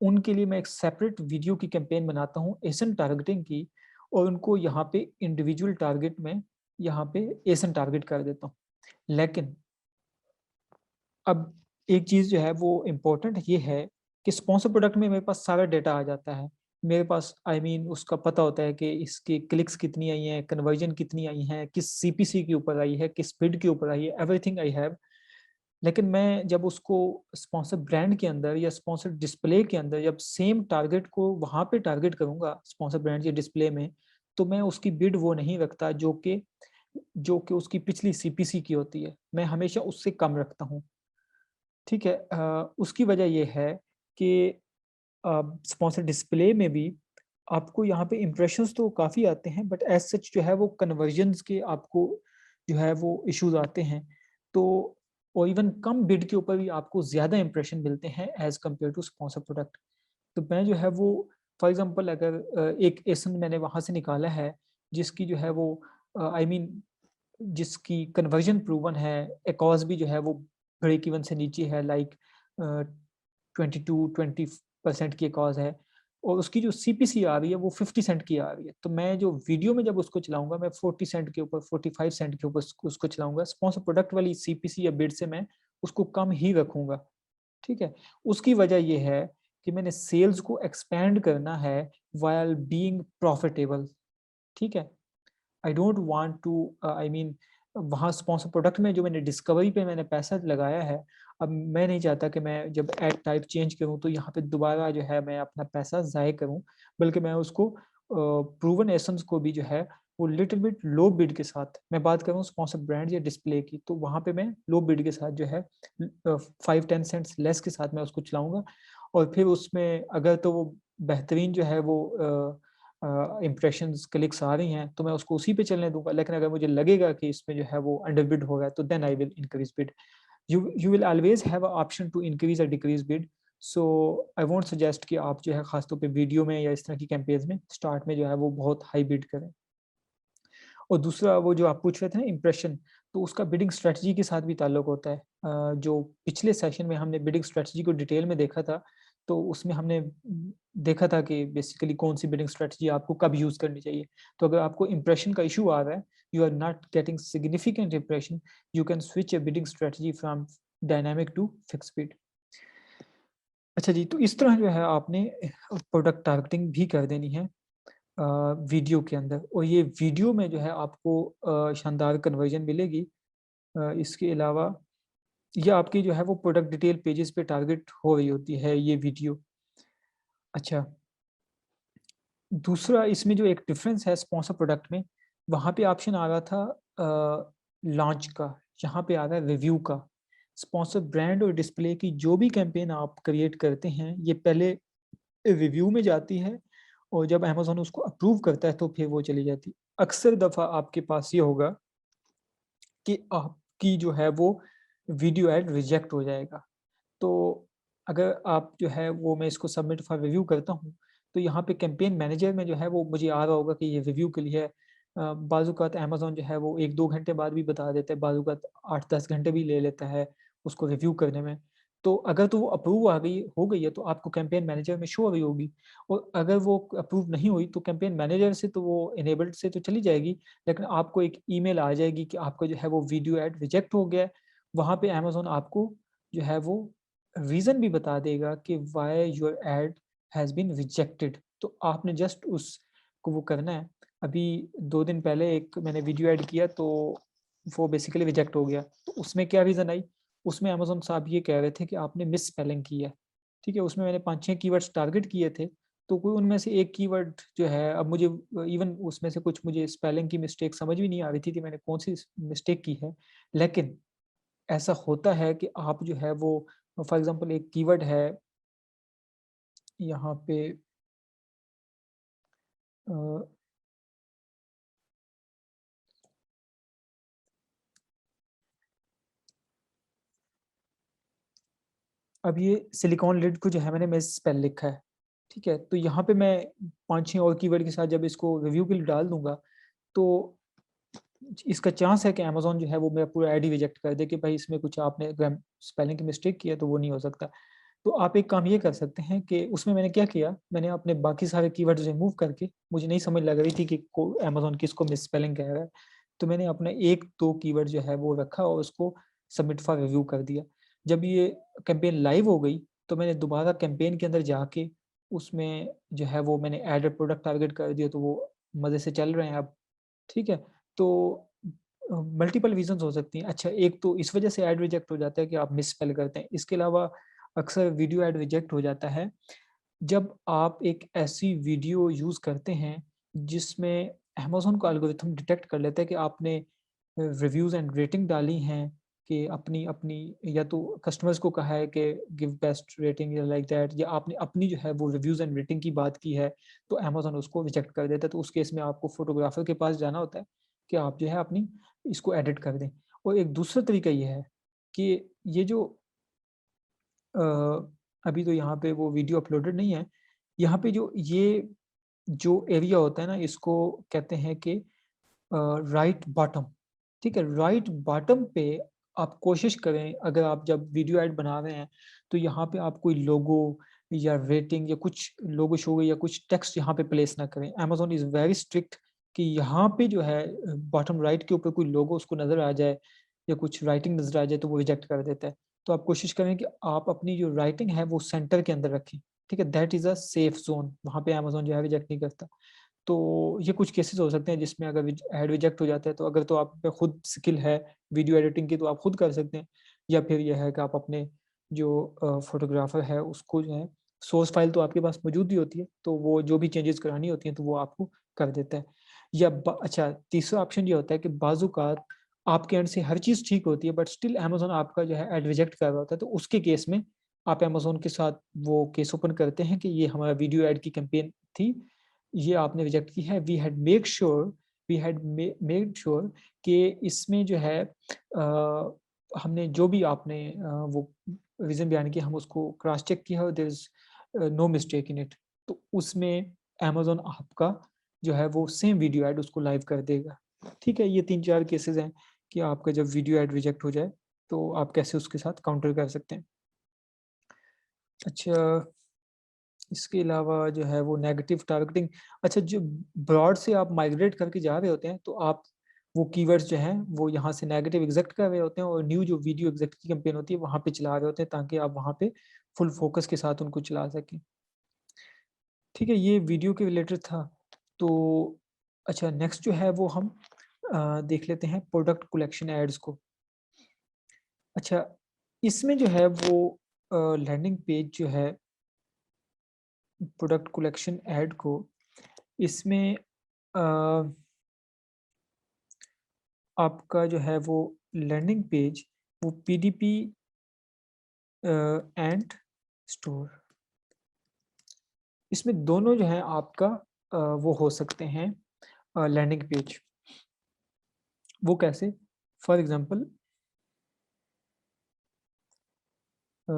उनके लिए मैं एक सेपरेट वीडियो की कैंपेन बनाता हूँ एसन टारगेटिंग की, और उनको यहाँ पे इंडिविजुअल टारगेट में यहाँ पे एसन टारगेट कर देता हूँ। लेकिन अब एक चीज़ जो है वो इम्पोर्टेंट ये है कि स्पॉन्सर प्रोडक्ट में मेरे पास सारा डेटा आ जाता है, मेरे पास उसका पता होता है कि इसके क्लिक्स कितनी आई हैं, कन्वर्जन कितनी आई हैं, किस सीपीसी के ऊपर आई है, किस बिड के ऊपर आई है, एवरीथिंग आई हैव। लेकिन मैं जब उसको स्पॉन्सर ब्रांड के अंदर या स्पॉन्सर डिस्प्ले के अंदर जब सेम टारगेट को वहाँ पे टारगेट करूँगा स्पॉन्सर ब्रांड या डिस्प्ले में, तो मैं उसकी बिड वो नहीं रखता जो कि उसकी पिछली सीपीसी की होती है, मैं हमेशा उससे कम रखता हूँ। ठीक है, उसकी वजह ये है कि स्पॉन्सर डिस्प्ले में भी आपको यहाँ पे इम्प्रेशंस तो काफ़ी आते हैं, बट एज सच जो है वो कन्वर्जन्स के आपको जो है वो इश्यूज आते हैं, तो और इवन कम बिड के ऊपर भी आपको ज़्यादा इंप्रेशन मिलते हैं as compare to sponsor product. तो मैं जो है वो फॉर एग्जांपल अगर एक एसन मैंने वहाँ से निकाला है जिसकी जो है वो जिसकी कन्वर्जन प्रूवन है, एकॉस भी जो है वो ब्रेक इवन से नीचे है, लाइक 22-20% की एकॉस है, और उसकी जो सीपीसी आ रही है वो 50 सेंट की आ रही है। तो मैं जो वीडियो में जब उसको चलाऊंगा मैं 40 सेंट के ऊपर 45 सेंट के ऊपर उसको चलाऊंगा, स्पॉन्सर प्रोडक्ट वाली सीपीसी या बिड से मैं उसको कम ही रखूंगा। ठीक है, उसकी वजह ये है कि मैंने सेल्स को एक्सपेंड करना है व्हाइल बीइंग प्रॉफिटेबल। ठीक है, आई डोंट वांट टू वहाँ स्पॉन्सर प्रोडक्ट में जो मैंने डिस्कवरी पे मैंने पैसा लगाया है, अब मैं नहीं चाहता कि मैं जब एड टाइप चेंज करूँ तो यहाँ पे दोबारा जो है मैं अपना पैसा ज़ाय करूँ, बल्कि मैं उसको प्रूवन एसेंस को भी जो है वो लिटिल बिट लो बिड के साथ, मैं बात करूँ स्पॉन्सर ब्रांड या डिस्प्ले की, तो वहाँ पे मैं लो बिड के साथ जो है 5-10 सेंट्स लेस के साथ मैं उसको चलाऊँगा, और फिर उसमें अगर तो वो बेहतरीन जो है वो इम्प्रेशंस क्लिक्स आ रही हैं तो मैं उसको उसी पे चलने दूंगा, लेकिन अगर मुझे लगेगा कि इसमें जो है वो अंडर बिड हो गया तो then I will increase bid. you will always have an option to increase or decrease bid, so I won't suggest कि आप जो है खासतौर पे वीडियो में या इस तरह की कैंपेन्स में स्टार्ट में जो है वो बहुत हाई बिड करें। और दूसरा वो जो आप पूछ रहे थे ना इम्प्रेशन, तो उसका बिडिंग स्ट्रेटजी के साथ भी ताल्लुक होता है। जो पिछले सेशन में हमने बिडिंग स्ट्रेटजी को डिटेल में देखा था, तो उसमें हमने देखा था कि बेसिकली कौन सी बिडिंग स्ट्रेटजी आपको कब यूज़ करनी चाहिए। तो अगर आपको इम्प्रेशन का इशू आ रहा है, you are not getting significant impression, you can switch a bidding strategy from dynamic to fix bid. अच्छा जी, तो इस तरह जो है आपने प्रोडक्ट टारगेटिंग भी कर देनी है वीडियो के अंदर, और ये वीडियो में जो है आपको शानदार कन्वर्जन मिलेगी। इसके अलावा ये आपकी जो है वो प्रोडक्ट डिटेल पेजेस पे टारगेट हो रही होती है ये वीडियो। अच्छा, दूसरा इसमें जो एक डिफरेंस है स्पॉन्सर प्रोडक्ट में, वहाँ पे ऑप्शन आ रहा था लॉन्च का, यहाँ पे आ रहा है रिव्यू का। स्पॉन्सर ब्रांड और डिस्प्ले की जो भी कैंपेन आप क्रिएट करते हैं ये पहले रिव्यू में जाती है, और जब अमेज़न उसको अप्रूव करता है तो फिर वो चली जाती है। अक्सर दफ़ा आपके पास ये होगा कि आपकी जो है वो वीडियो ऐड रिजेक्ट हो जाएगा। तो अगर आप जो है वो मैं इसको सबमिट फॉर रिव्यू करता हूँ, तो यहाँ पे कैंपेन मैनेजर में जो है वो मुझे आ रहा होगा कि ये रिव्यू के लिए है। बाज़ औक़ात अमेज़न जो है वो 1-2 घंटे बाद भी बता देता है, बाज़ औक़ात 8-10 घंटे भी ले लेता है उसको रिव्यू करने में। तो अगर तो वो अप्रूव आ गई हो गई है तो आपको कैंपेन मैनेजर में शो हो गई होगी, और अगर वो अप्रूव नहीं हुई तो कैंपेन मैनेजर से तो वो इनेबल्ड से तो चली जाएगी, लेकिन आपको एक ईमेल आ जाएगी कि आपका जो है वो वीडियो ऐड रिजेक्ट हो गया है। वहाँ पे अमेज़न आपको जो है वो रीज़न भी बता देगा कि why your ad has been rejected. तो आपने जस्ट उसको वो करना है। अभी 2 दिन पहले एक मैंने वीडियो ऐड किया तो वो बेसिकली रिजेक्ट हो गया। तो उसमें क्या रीज़न आई? उसमें अमेज़न साहब ये कह रहे थे कि आपने मिस स्पेलिंग की है, ठीक है? उसमें मैंने 5-6 कीवर्ड्स टारगेट किए थे, तो कोई उनमें से एक कीवर्ड जो है, अब मुझे इवन उसमें से कुछ मुझे स्पेलिंग की मिस्टेक समझ भी नहीं आ रही थी कि मैंने कौन-सी मिस्टेक की है। लेकिन ऐसा होता है कि आप जो है वो फॉर एग्ज़ाम्पल एक कीवर्ड है यहाँ पे अ, अब ये सिलिकॉन लिड को जो है मैंने मिस स्पेल लिखा है, ठीक है? तो यहाँ पे मैं 5-6 और कीवर्ड के साथ जब इसको रिव्यू के लिए डाल दूँगा, तो इसका चांस है कि अमेज़न जो है वो मेरा पूरा ऐड ही रिजेक्ट कर दे कि भाई इसमें कुछ आपने स्पेलिंग की मिस्टेक की है, तो वो नहीं हो सकता। तो आप एक काम ये कर सकते हैं कि उसमें मैंने क्या किया, मैंने अपने बाकी सारे कीवर्ड्स रिमूव करके, मुझे नहीं समझ लग रही थी कि को अमेज़न किसको मिस स्पेलिंग कह रहा है, तो मैंने अपने 1-2 कीवर्ड जो है वो रखा और उसको सबमिट फॉर रिव्यू कर दिया। जब ये कैंपेन लाइव हो गई, तो मैंने दोबारा कैंपेन के अंदर जाके उसमें जो है वो मैंने एडेड प्रोडक्ट टारगेट कर दिया, तो वो मज़े से चल रहे हैं अब, ठीक है? तो मल्टीपल रीज़न्स हो सकती हैं। अच्छा, एक तो इस वजह से ऐड रिजेक्ट हो जाता है कि आप मिसस्पेल करते हैं। इसके अलावा अक्सर वीडियो ऐड रिजेक्ट हो जाता है जब आप एक ऐसी वीडियो यूज़ करते हैं जिसमें अमेज़न का एल्गोरिथम डिटेक्ट कर लेता है कि आपने रिव्यूज़ एंड रेटिंग डाली हैं, कि अपनी अपनी या तो कस्टमर्स को कहा है कि गिव बेस्ट रेटिंग या लाइक दैट, या आपने अपनी जो है वो रिव्यूज़ एंड रेटिंग की बात की है, तो अमेज़न उसको रिजेक्ट कर देता है। तो उस केस में आपको फोटोग्राफर के पास जाना होता है कि आप जो है अपनी इसको एडिट कर दें। और एक दूसरा तरीका ये है कि ये जो अ, अभी तो यहाँ पे वो वीडियो अपलोडेड नहीं है। यहाँ पे जो एरिया होता है ना, इसको कहते हैं कि राइट बॉटम, ठीक है? राइट बॉटम पे आप कोशिश करें, अगर आप जब वीडियो ऐड बना रहे हैं, तो यहाँ पे आप कोई लोगो या रेटिंग या कुछ लोगो शो या कुछ टेक्स्ट यहाँ पे प्लेस ना करें। अमेज़न इज़ वेरी स्ट्रिक्ट कि यहाँ पे जो है बॉटम राइट के ऊपर कोई लोगो उसको नज़र आ जाए या कुछ राइटिंग नज़र आ जाए, तो वो रिजेक्ट कर देता है। तो आप कोशिश करें कि आप अपनी जो राइटिंग है वो सेंटर के अंदर रखें, ठीक है? That is a safe zone, वहाँ पे अमेज़न जो है रिजेक्ट नहीं करता। तो ये कुछ केसेस हो सकते हैं जिसमें अगर ऐड रिजेक्ट हो जाता है, तो अगर तो आप पे खुद स्किल है वीडियो एडिटिंग की, तो आप खुद कर सकते हैं, या फिर यह है कि आप अपने जो फोटोग्राफर है उसको जो है, सोर्स फाइल तो आपके पास मौजूद ही होती है, तो वो जो भी चेंजेस करानी होती हैं तो वो आपको कर देता है। या अच्छा, तीसरा ऑप्शन ये होता है कि बाज़-औक़ात आपके एंड से हर चीज़ ठीक होती है, बट स्टिल अमेज़न आपका जो है ऐड रिजेक्ट कर रहा होता है, तो उसके केस में आप अमेज़न के साथ वो केस ओपन करते हैं कि ये हमारा वीडियो ऐड की कैंपेन थी, ये आपने रिजेक्ट की है। वी हैड मेड श्योर कि इसमें जो है हमने जो भी आपने वो रीज़न बयान किया, हम उसको क्रॉस चेक किया और there is no mistake in it. तो उसमें अमेज़न आपका जो है वो सेम वीडियो ऐड उसको लाइव कर देगा। ठीक है? ये 3-4 केसेज़ हैं कि आपका जब वीडियो ऐड रिजेक्ट हो जाए, तो आप कैसे उसके साथ काउंटर कर सकते हैं। अच्छा, इसके अलावा जो है वो नेगेटिव टारगेटिंग। अच्छा, जो ब्रॉड से आप माइग्रेट करके जा रहे होते हैं, तो आप वो कीवर्ड्स जो हैं वो यहाँ से नेगेटिव एग्ज़ैक्ट कर रहे होते हैं और न्यू जो वीडियो एग्ज़ैक्ट की कैंपेन होती है वहाँ पे चला रहे होते हैं, ताकि आप वहाँ पे फुल फ़ोकस के साथ उनको चला सकें। ठीक है, ये वीडियो के रिलेटेड था। तो अच्छा, नेक्स्ट जो है वो हम देख लेते हैं प्रोडक्ट कलेक्शन एड्स को। अच्छा, इसमें जो है वो लैंडिंग पेज जो है प्रोडक्ट कलेक्शन ऐड को, इसमें अ, आपका जो है वो लैंडिंग पेज वो पीडीपी एंड स्टोर, इसमें दोनों जो है आपका वो हो सकते हैं लैंडिंग पेज। वो कैसे? फॉर एग्जांपल अ,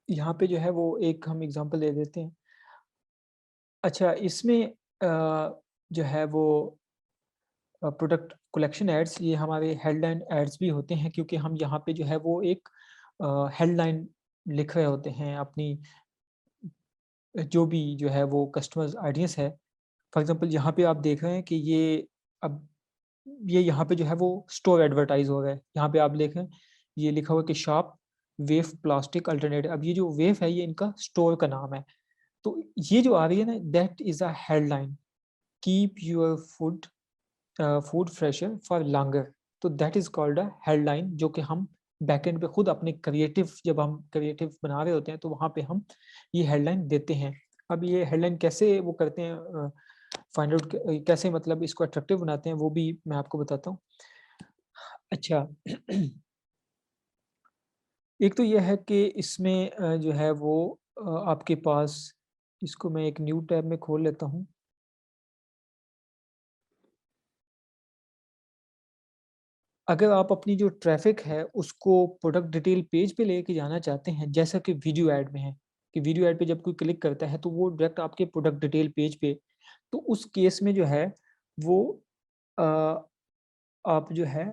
यहाँ पे जो है वो एक हम एग्जांपल दे देते हैं। अच्छा, इसमें जो है वो प्रोडक्ट कलेक्शन एड्स, ये हमारे हेडलाइन एड्स भी होते हैं, क्योंकि हम यहाँ पे जो है वो एक हेडलाइन लिख रहे होते हैं अपनी जो भी जो है वो कस्टमर्स ऑडियंस है। फॉर एग्जांपल यहाँ पे आप देख रहे हैं कि अब ये यहाँ पे जो है वो स्टोर एडवर्टाइज हो रहा है। यहाँ पे आप देखें ये लिखा हुआ है कि शॉप वेव प्लास्टिक अल्टरनेटिव। अब ये जो वेव है ये इनका स्टोर का नाम है। तो ये जो आ रही है ना, that is a headline, keep your food fresher for longer. तो that is called a headline, जो कि हम बैकएंड पे खुद अपने क्रिएटिव, जब हम क्रिएटिव बना रहे होते हैं तो वहाँ पे हम ये हेडलाइन देते हैं। अब ये हेडलाइन कैसे वो करते हैं, फाइंड आउट कैसे, मतलब इसको अट्रैक्टिव बनाते हैं, वो भी मैं आपको बताता हूँ। अच्छा, एक तो यह है कि इसमें जो है वो आपके पास, इसको मैं एक न्यू टैब में खोल लेता हूँ। अगर आप अपनी जो ट्रैफिक है उसको प्रोडक्ट डिटेल पेज पे लेके जाना चाहते हैं, जैसा कि वीडियो ऐड में है कि वीडियो ऐड पे जब कोई क्लिक करता है तो वो डायरेक्ट आपके प्रोडक्ट डिटेल पेज पे, तो उस केस में जो है वो अ, आप जो है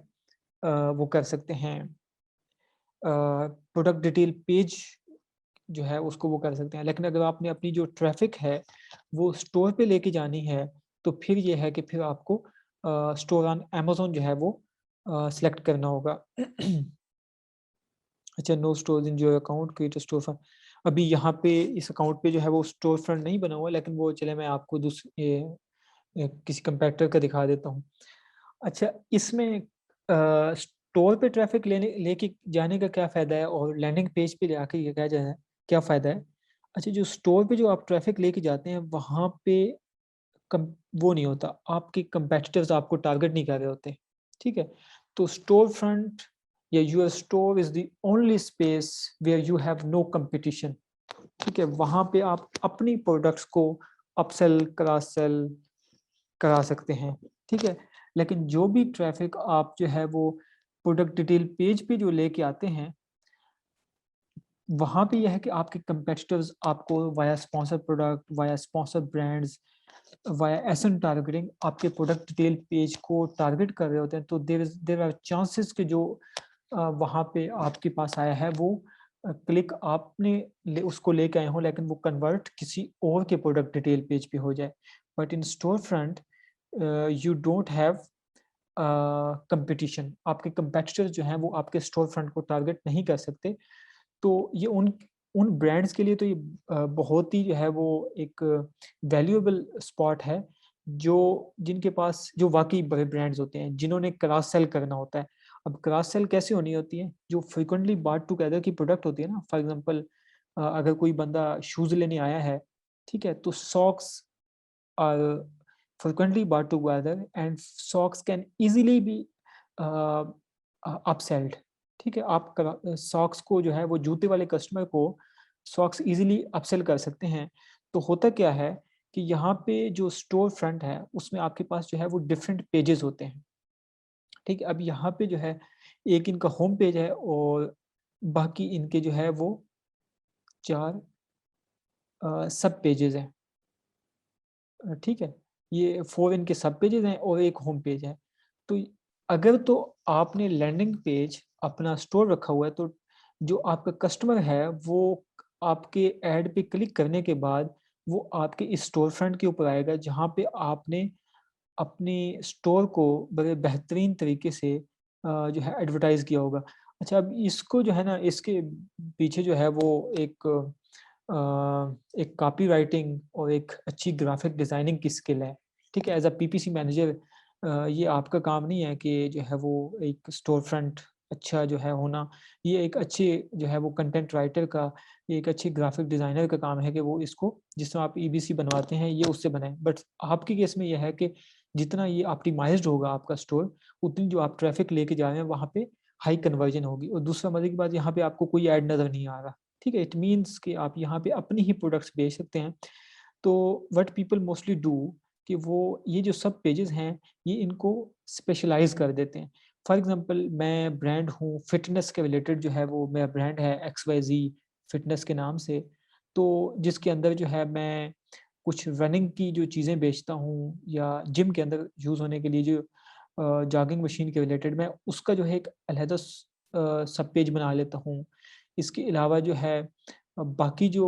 वो कर सकते हैं, प्रोडक्ट डिटेल पेज जो है उसको वो कर सकते हैं। लेकिन अगर आपने अपनी जो ट्रैफिक है वो स्टोर पे लेके जानी है, तो फिर ये है कि फिर आपको स्टोर ऑन अमेज़न जो है वो सेलेक्ट करना होगा। अच्छा, no stores in your account, create a store front. अभी यहाँ पे इस अकाउंट पे जो है वो स्टोर फ्रंट नहीं बना हुआ, लेकिन वो चले मैं आपको किसी कंपैरेटर का दिखा देता हूँ। अच्छा, इसमें स्टोर पे ट्रैफिक लेके जाने का क्या फ़ायदा है और लैंडिंग पेज पे जाके ये क्या जाना है, क्या फ़ायदा है? अच्छा, जो स्टोर पे जो आप ट्रैफिक लेके जाते हैं वहाँ पे कम वो नहीं होता, आपके कंपेटिटर्स आपको टारगेट नहीं कर रहे होते, ठीक है? तो स्टोर फ्रंट या your store is the only space where you have no competition, ठीक है? वहाँ पे आप अपनी प्रोडक्ट्स को अपसेल, क्रॉस सेल करा सकते हैं, ठीक है? लेकिन जो भी ट्रैफ़िक आप जो है वो प्रोडक्ट डिटेल पेज पे जो लेके आते हैं, वहाँ पे ये है कि आपके कंपेटिटर्स आपको via sponsor product, via sponsor brands, via SM targeting आपके प्रोडक्ट डिटेल पेज को टारगेट कर रहे होते हैं। तो देयर आर चांसेस कि जो वहाँ पे आपके पास आया है वो क्लिक आपने उसको लेके आए हों, लेकिन वो कन्वर्ट किसी और के प्रोडक्ट डिटेल पेज पे हो जाए। But in store front you don't have competition, आपके कंपेटिटर्स जो हैं वो आपके स्टोर फ्रंट को टारगेट नहीं कर सकते। तो ये उन उन ब्रांड्स के लिए तो ये बहुत ही जो है वो एक वैल्यूएबल स्पॉट है, जो जिनके पास जो वाक़ई बड़े ब्रांड्स होते हैं, जिन्होंने क्रॉस सेल करना होता है। अब क्रॉस सेल कैसे होनी होती है? जो फ्रीक्वेंटली बॉट टुगेदर की प्रोडक्ट होती है ना, फॉर एग्ज़ाम्पल अगर कोई बंदा शूज़ लेने आया है, ठीक है? तो socks are frequently bought together and socks can easily be uh, upsold, ठीक है? आप सॉक्स को जो है वो जूते वाले कस्टमर को सॉक्स इजीली अपसेल कर सकते हैं। तो होता क्या है कि यहाँ पे जो स्टोर फ्रंट है उसमें आपके पास जो है वो डिफरेंट पेजेस होते हैं, ठीक है? अब यहाँ पे जो है एक इनका होम पेज है और बाकी इनके जो है वो 4 सब पेजेस हैं, ठीक है? ये 4 इनके सब पेजेस हैं और एक होम पेज है। तो अगर तो आपने लैंडिंग पेज अपना स्टोर रखा हुआ है, तो जो आपका कस्टमर है वो आपके ऐड पे क्लिक करने के बाद वो आपके इस स्टोर फ्रंट के ऊपर आएगा, जहाँ पे आपने अपने स्टोर को बड़े बेहतरीन तरीके से जो है एडवर्टाइज़ किया होगा। अच्छा, अब इसको जो है ना, इसके पीछे जो है वो एक कॉपीराइटिंग और एक अच्छी ग्राफिक डिज़ाइनिंग की स्किल है, ठीक है? एज़ अ पीपीसी मैनेजर ये आपका काम नहीं है कि जो है वो एक स्टोर फ्रंट अच्छा जो है होना, ये एक अच्छे जो है वो कंटेंट राइटर का, एक अच्छे ग्राफिक डिज़ाइनर का काम है कि वो इसको जिस तरह आप ईबीसी बनवाते हैं ये उससे बनाएँ। बट आपके केस में ये है कि जितना ये ऑप्टिमाइज़्ड होगा आपका स्टोर, उतनी जो आप ट्रैफ़िक लेके जा रहे हैं वहाँ पे हाई कन्वर्जन होगी। और दूसरा मज़े की बात, यहाँ पे आपको कोई ऐड नज़र नहीं आ रहा, ठीक है? इट मीन्स कि आप यहाँ पे अपनी ही प्रोडक्ट्स बेच सकते हैं। तो व्हाट पीपल मोस्टली डू कि वो ये जो सब पेजेस हैं, ये इनको स्पेशलाइज़ कर देते हैं। फॉर एग्ज़ाम्पल मैं ब्रांड हूँ, फिटनेस के रिलेटेड जो है वो मेरा ब्रांड है XYZ फिटनेस के नाम से, तो जिसके अंदर जो है मैं कुछ रनिंग की जो चीज़ें बेचता हूँ या जिम के अंदर यूज़ होने के लिए जो जॉगिंग मशीन के रिलेटेड मैं उसका जो है एक अलहदा सब पेज बना लेता हूँ। इसके अलावा जो है बाकी जो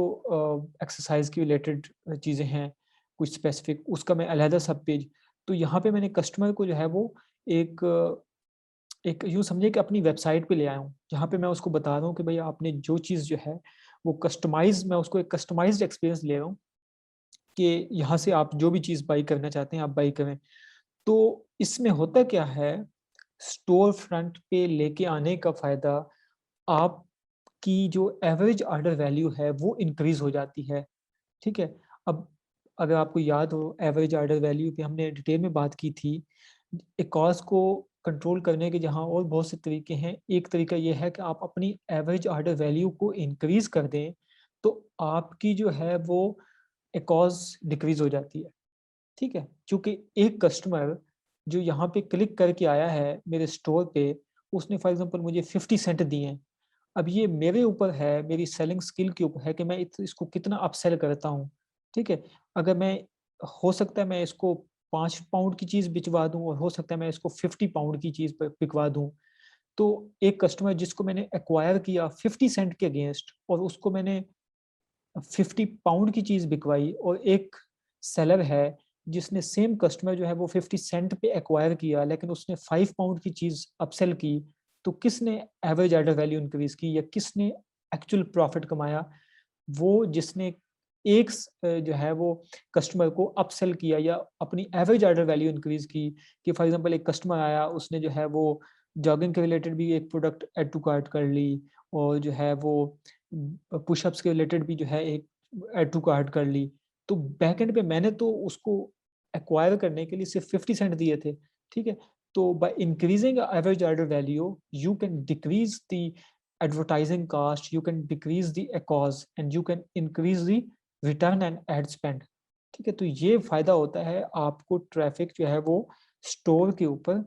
एक्सरसाइज के रिलेटेड चीज़ें हैं कुछ स्पेसिफिक, उसका मैं अलहदा सब पेज। तो यहाँ पे मैंने कस्टमर को जो है वो एक एक यूँ समझिए कि अपनी वेबसाइट पे ले आया हूँ, जहाँ पे मैं उसको बता रहा हूँ कि भई आपने जो चीज़ जो है वो कस्टमाइज़, मैं उसको एक कस्टमाइज़्ड एक्सपीरियंस ले रहा हूँ कि यहाँ से आप जो भी चीज़ बाय करना चाहते हैं आप बाय करें। तो इसमें होता क्या है, स्टोर फ्रंट पे लेके आने का फ़ायदा आपकी जो एवरेज ऑर्डर वैल्यू है वो इंक्रीज़ हो जाती है, ठीक है? अब अगर आपको याद हो एवरेज ऑर्डर वैल्यू पे हमने डिटेल में बात की थी। कॉस्ट को कंट्रोल करने के जहाँ और बहुत से तरीके हैं। एक तरीका ये है कि आप अपनी एवरेज ऑर्डर वैल्यू को इंक्रीज़ कर दें, तो आपकी जो है वो कॉस्ट डिक्रीज़ हो जाती है, ठीक है? चूँकि एक कस्टमर जो यहाँ पे क्लिक करके आया है मेरे स्टोर पे, उसने फॉर एग्ज़ाम्पल मुझे 50 सेंट दिए हैं। अब ये मेरे ऊपर है, मेरी सेलिंग स्किल के ऊपर है कि मैं इसको कितना अपसेल करता हूँ, ठीक है? अगर मैं हो सकता है मैं इसको 5 पाउंड की चीज़ बिचवा दूँ और हो सकता है मैं इसको 50 पाउंड की चीज़ प बिकवा दूँ। तो एक कस्टमर जिसको मैंने एक्वायर किया 50 सेंट के अगेंस्ट और उसको मैंने 50 पाउंड की चीज़ बिकवाई, और एक सेलर है जिसने सेम कस्टमर जो है वो 50 सेंट पे एक्वायर किया लेकिन उसने 5 पाउंड की चीज़ अपसेल की, तो किसने एवरेज ऑर्डर वैल्यू इंक्रीज़ की या किसने एक्चुअल प्रॉफिट कमाया? वो जिसने जो है वो कस्टमर को अपसेल किया या अपनी एवरेज ऑर्डर वैल्यू इंक्रीज़ की, कि फॉर एग्ज़ाम्पल एक कस्टमर आया, उसने जो है वो जॉगिंग के रिलेटेड भी एक प्रोडक्ट ऐड टू कार्ट कर ली और जो है वो पुशअप्स के रिलेटेड भी जो है एक ऐड टू कार्ट कर ली। तो बैकएंड पे मैंने तो उसको एक्वायर करने के लिए सिर्फ 50 सेंट दिए थे, ठीक है? तो by increasing average order value, you can decrease the advertising cost, you can decrease the ACoS and you can increase the return and ad spend, ठीक है? तो ये फ़ायदा होता है आपको ट्रैफ़िक जो है वो स्टोर के ऊपर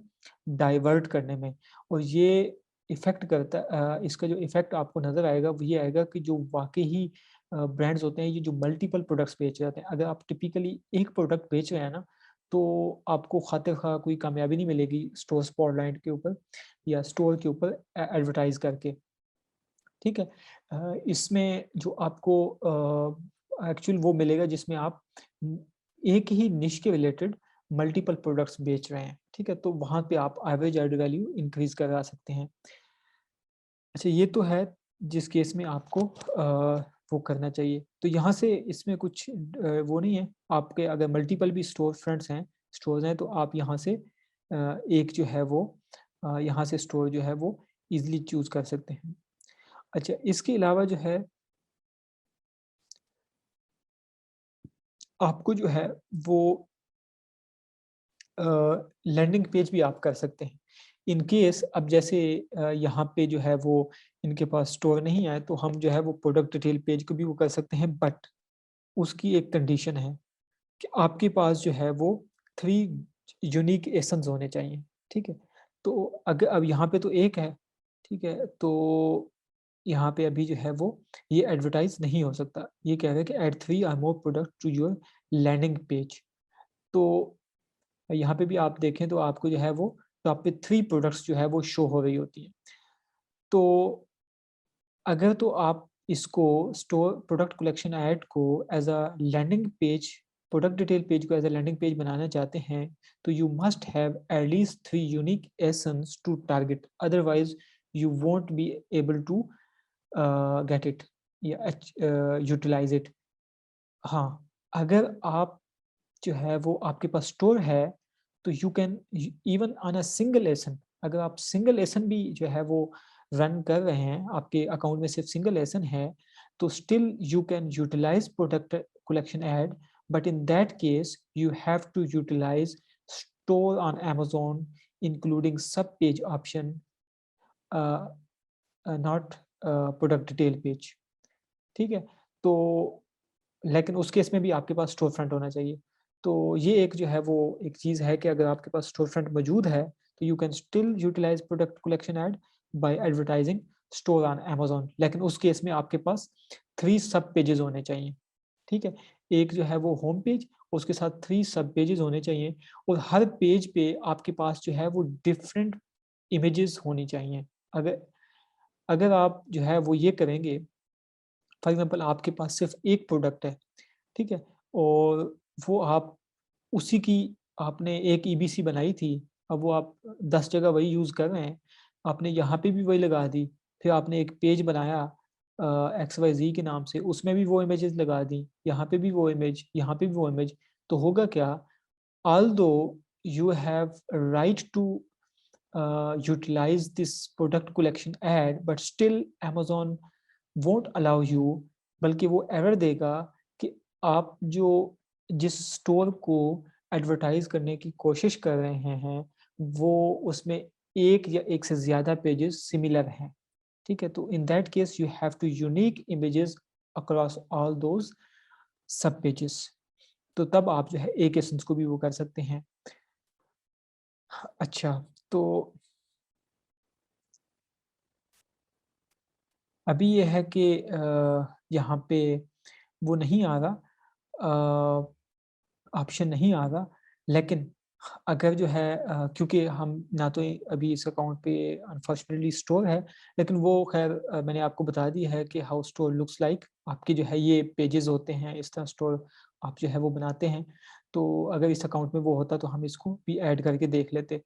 डाइवर्ट करने में, और ये इफ़ेक्ट करता इसका जो इफ़ेक्ट आपको नज़र आएगा वो ये आएगा कि जो वाक़ई ही ब्रांड्स होते हैं, ये जो मल्टीपल प्रोडक्ट्स बेच रहे होते हैं, अगर आप टिपिकली एक प्रोडक्ट बेच रहे हैं ना, तो आपको खातिर-ख़वाह कोई कामयाबी नहीं मिलेगी स्टोर स्पॉटलाइट के ऊपर या स्टोर के ऊपर एडवर्टाइज़ करके। ठीक है? इसमें जो आपको एक्चुअल वो मिलेगा जिसमें आप एक ही निश के रिलेटेड मल्टीपल प्रोडक्ट्स बेच रहे हैं, ठीक है? तो वहाँ पे आप एवरेज ऑर्डर वैल्यू इंक्रीज़ करा सकते हैं। अच्छा, ये तो है जिस केस में आपको वो करना चाहिए। तो यहाँ से इसमें कुछ वो नहीं है, आपके अगर मल्टीपल भी स्टोर फ्रंट्स हैं, स्टोर्स हैं, तो आप यहाँ से एक जो है वो यहाँ से स्टोर जो है वो ईज़िली चूज़ कर सकते हैं। अच्छा, इसके अलावा जो है आपको जो है वो लैंडिंग पेज भी आप कर सकते हैं। इन केस अब जैसे यहाँ पे जो है वो इनके पास स्टोर नहीं है, तो हम जो है वो प्रोडक्ट डिटेल पेज को भी वो कर सकते हैं, बट उसकी एक कंडीशन है कि आपके पास जो है वो 3 यूनिक एसेन्स होने चाहिए, ठीक है? तो अब यहाँ पे तो 1 है, ठीक है? तो यहाँ पे अभी जो है वो ये एडवर्टाइज़ नहीं हो सकता। ये कह रहा है कि ऐड 3 और more product to your landing page. तो यहाँ पे भी आप देखें तो आपको जो है वो टॉप पे 3 प्रोडक्ट्स जो है वो शो हो रही होती हैं। तो अगर तो आप इसको स्टोर प्रोडक्ट कलेक्शन ऐड को as a landing page, product detail page को एज़ अ लैंडिंग पेज बनाना चाहते हैं, तो you must have at least 3 unique ASINs to target, otherwise you won't be able to get it या यूटिलाइज़ इट। हाँ, अगर आप जो है वो आपके पास स्टोर है, तो you can even on a single ASIN, अगर आप सिंगल एसन भी जो है वो रन कर रहे हैं, आपके अकाउंट में सिर्फ सिंगल एसन है, तो still you can utilize product collection ad, but in that case you have to utilize store on Amazon including sub page option, not product detail page, ठीक है? तो लेकिन उस केस में भी आपके पास स्टोर फ्रंट होना चाहिए। तो ये एक जो है वो एक चीज़ है कि अगर आपके पास स्टोर फ्रंट मौजूद है, तो you can still utilise product collection ad by advertising store on Amazon, लेकिन उस केस में आपके पास 3 सब पेजेस होने चाहिए, ठीक है। एक जो है वो होम पेज, उसके साथ 3 सब पेजेस होने चाहिए, और हर पेज पे आपके पास जो है वो डिफरेंट इमेजेस होनी चाहिए। अगर अगर आप जो है वो ये करेंगे, फॉर एग्जांपल आपके पास सिर्फ एक प्रोडक्ट है, ठीक है, और वो आप उसी की आपने एक ईबीसी बनाई थी, अब वो आप 10 जगह वही यूज़ कर रहे हैं, आपने यहाँ पे भी वही लगा दी, फिर आपने एक पेज बनाया XYZ के नाम से, उसमें भी वो इमेजेस लगा दी, यहाँ पे भी वो इमेज, यहाँ पे भी वो इमेज, तो होगा क्या, although you have a right to utilize this product collection ad, but still Amazon won't allow you, बल्कि वो एरर देगा कि आप जो जिस स्टोर को एडवर्टाइज करने की कोशिश कर रहे हैं वो उसमें एक या एक से ज़्यादा पेजेस सिमिलर हैं, ठीक है। तो in that case you have two unique images across all those sub pages, तो तब आप जो है एक एसेंस को भी वो कर सकते हैं। अच्छा, तो अभी ये है कि यहाँ पे वो नहीं आ रहा, ऑप्शन नहीं आ रहा, लेकिन अगर जो है क्योंकि हम ना तो अभी इस अकाउंट पे अनफॉर्चुनेटली स्टोर है, लेकिन वो खैर मैंने आपको बता दिया है कि हाउ स्टोर लुक्स लाइक, आपकी जो है ये पेजेस होते हैं, इस तरह स्टोर आप जो है वो बनाते हैं। तो अगर इस अकाउंट में वो होता तो हम इसको भी ऐड करके देख लेते।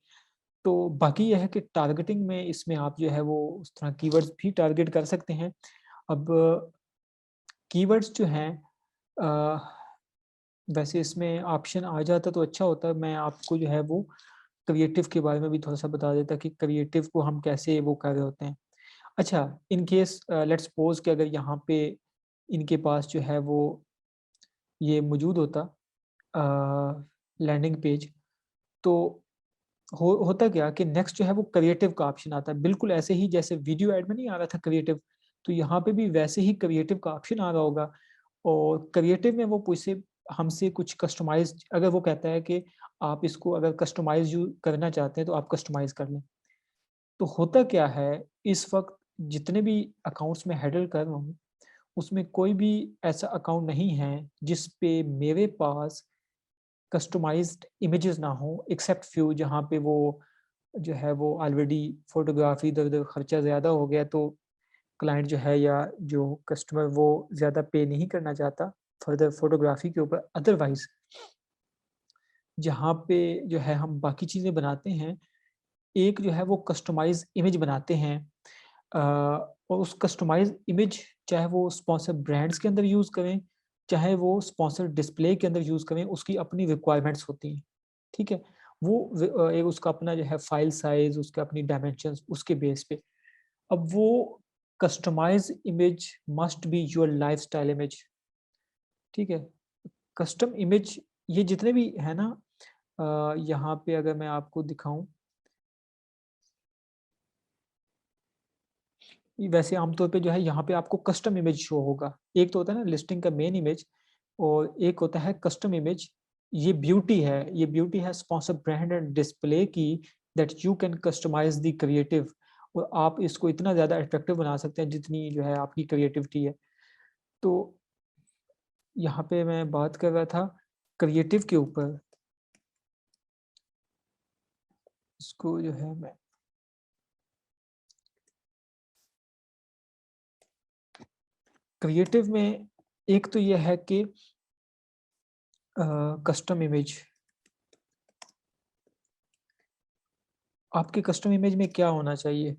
तो बाकी यह है कि टारगेटिंग में इसमें आप जो है वो उस तरह कीवर्ड्स भी टारगेट कर सकते हैं। अब कीवर्ड्स जो हैं वैसे इसमें ऑप्शन आ जाता तो अच्छा होता, मैं आपको जो है वो क्रिएटिव के बारे में भी थोड़ा सा बता देता कि क्रिएटिव को हम कैसे वो कर रहे होते हैं। अच्छा, इन केस लेट्स सपोज कि अगर यहाँ पे इनके पास जो है वो ये मौजूद होता लैंडिंग पेज, तो होता क्या कि नेक्स्ट जो है वो क्रिएटिव का ऑप्शन आता है, बिल्कुल ऐसे ही जैसे वीडियो ऐड में नहीं आ रहा था क्रिएटिव, तो यहाँ पे भी वैसे ही क्रिएटिव का ऑप्शन आ रहा होगा। और क्रिएटिव में वो पूछे हमसे कुछ कस्टमाइज, अगर वो कहता है कि आप इसको अगर कस्टमाइज करना चाहते हैं तो आप कस्टमाइज कर लें। तो होता क्या है, इस वक्त जितने भी अकाउंट्स में हैंडल कर रहा हूँ उसमें कोई भी ऐसा अकाउंट नहीं है जिस पे मेरे पास कस्टमाइज्ड इमेजेस ना हो, एक्सेप्ट फ्यू जहाँ पे वो जो है वो ऑलरेडी फोटोग्राफी इधर उधर खर्चा ज़्यादा हो गया, तो क्लाइंट जो है या जो कस्टमर वो ज़्यादा पे नहीं करना चाहता फर्दर फोटोग्राफी के ऊपर। अदरवाइज जहाँ पे जो है हम बाकी चीज़ें बनाते हैं, एक जो है वो कस्टमाइज इमेज बनाते हैं, और उस कस्टमाइज इमेज चाहे वो स्पॉन्सर ब्रांड्स के अंदर यूज़ करें, चाहे वो स्पॉन्सर डिस्प्ले के अंदर यूज़ करें, उसकी अपनी रिक्वायरमेंट्स होती हैं, ठीक है। वो एक उसका अपना जो है फाइल साइज, उसके अपनी डायमेंशंस, उसके बेस पे अब वो customise image must be your lifestyle image, ठीक है। कस्टम इमेज ये जितने भी है ना, यहाँ पे अगर मैं आपको दिखाऊं, वैसे आमतौर पे जो है यहाँ पे आपको कस्टम इमेज शो होगा। एक तो होता है ना लिस्टिंग का मेन इमेज, और एक होता है कस्टम इमेज। ये ब्यूटी है, ये ब्यूटी है स्पॉन्सर ब्रांड एंड डिस्प्ले की, that you can customise the creative, और आप इसको इतना ज़्यादा अट्रैक्टिव बना सकते हैं जितनी जो है आपकी क्रिएटिविटी है। तो यहाँ पे मैं बात कर रहा था क्रिएटिव के ऊपर, इसको जो है मैं क्रिएटिव में एक तो यह है कि कस्टम इमेज, आपके कस्टम इमेज में क्या होना चाहिए।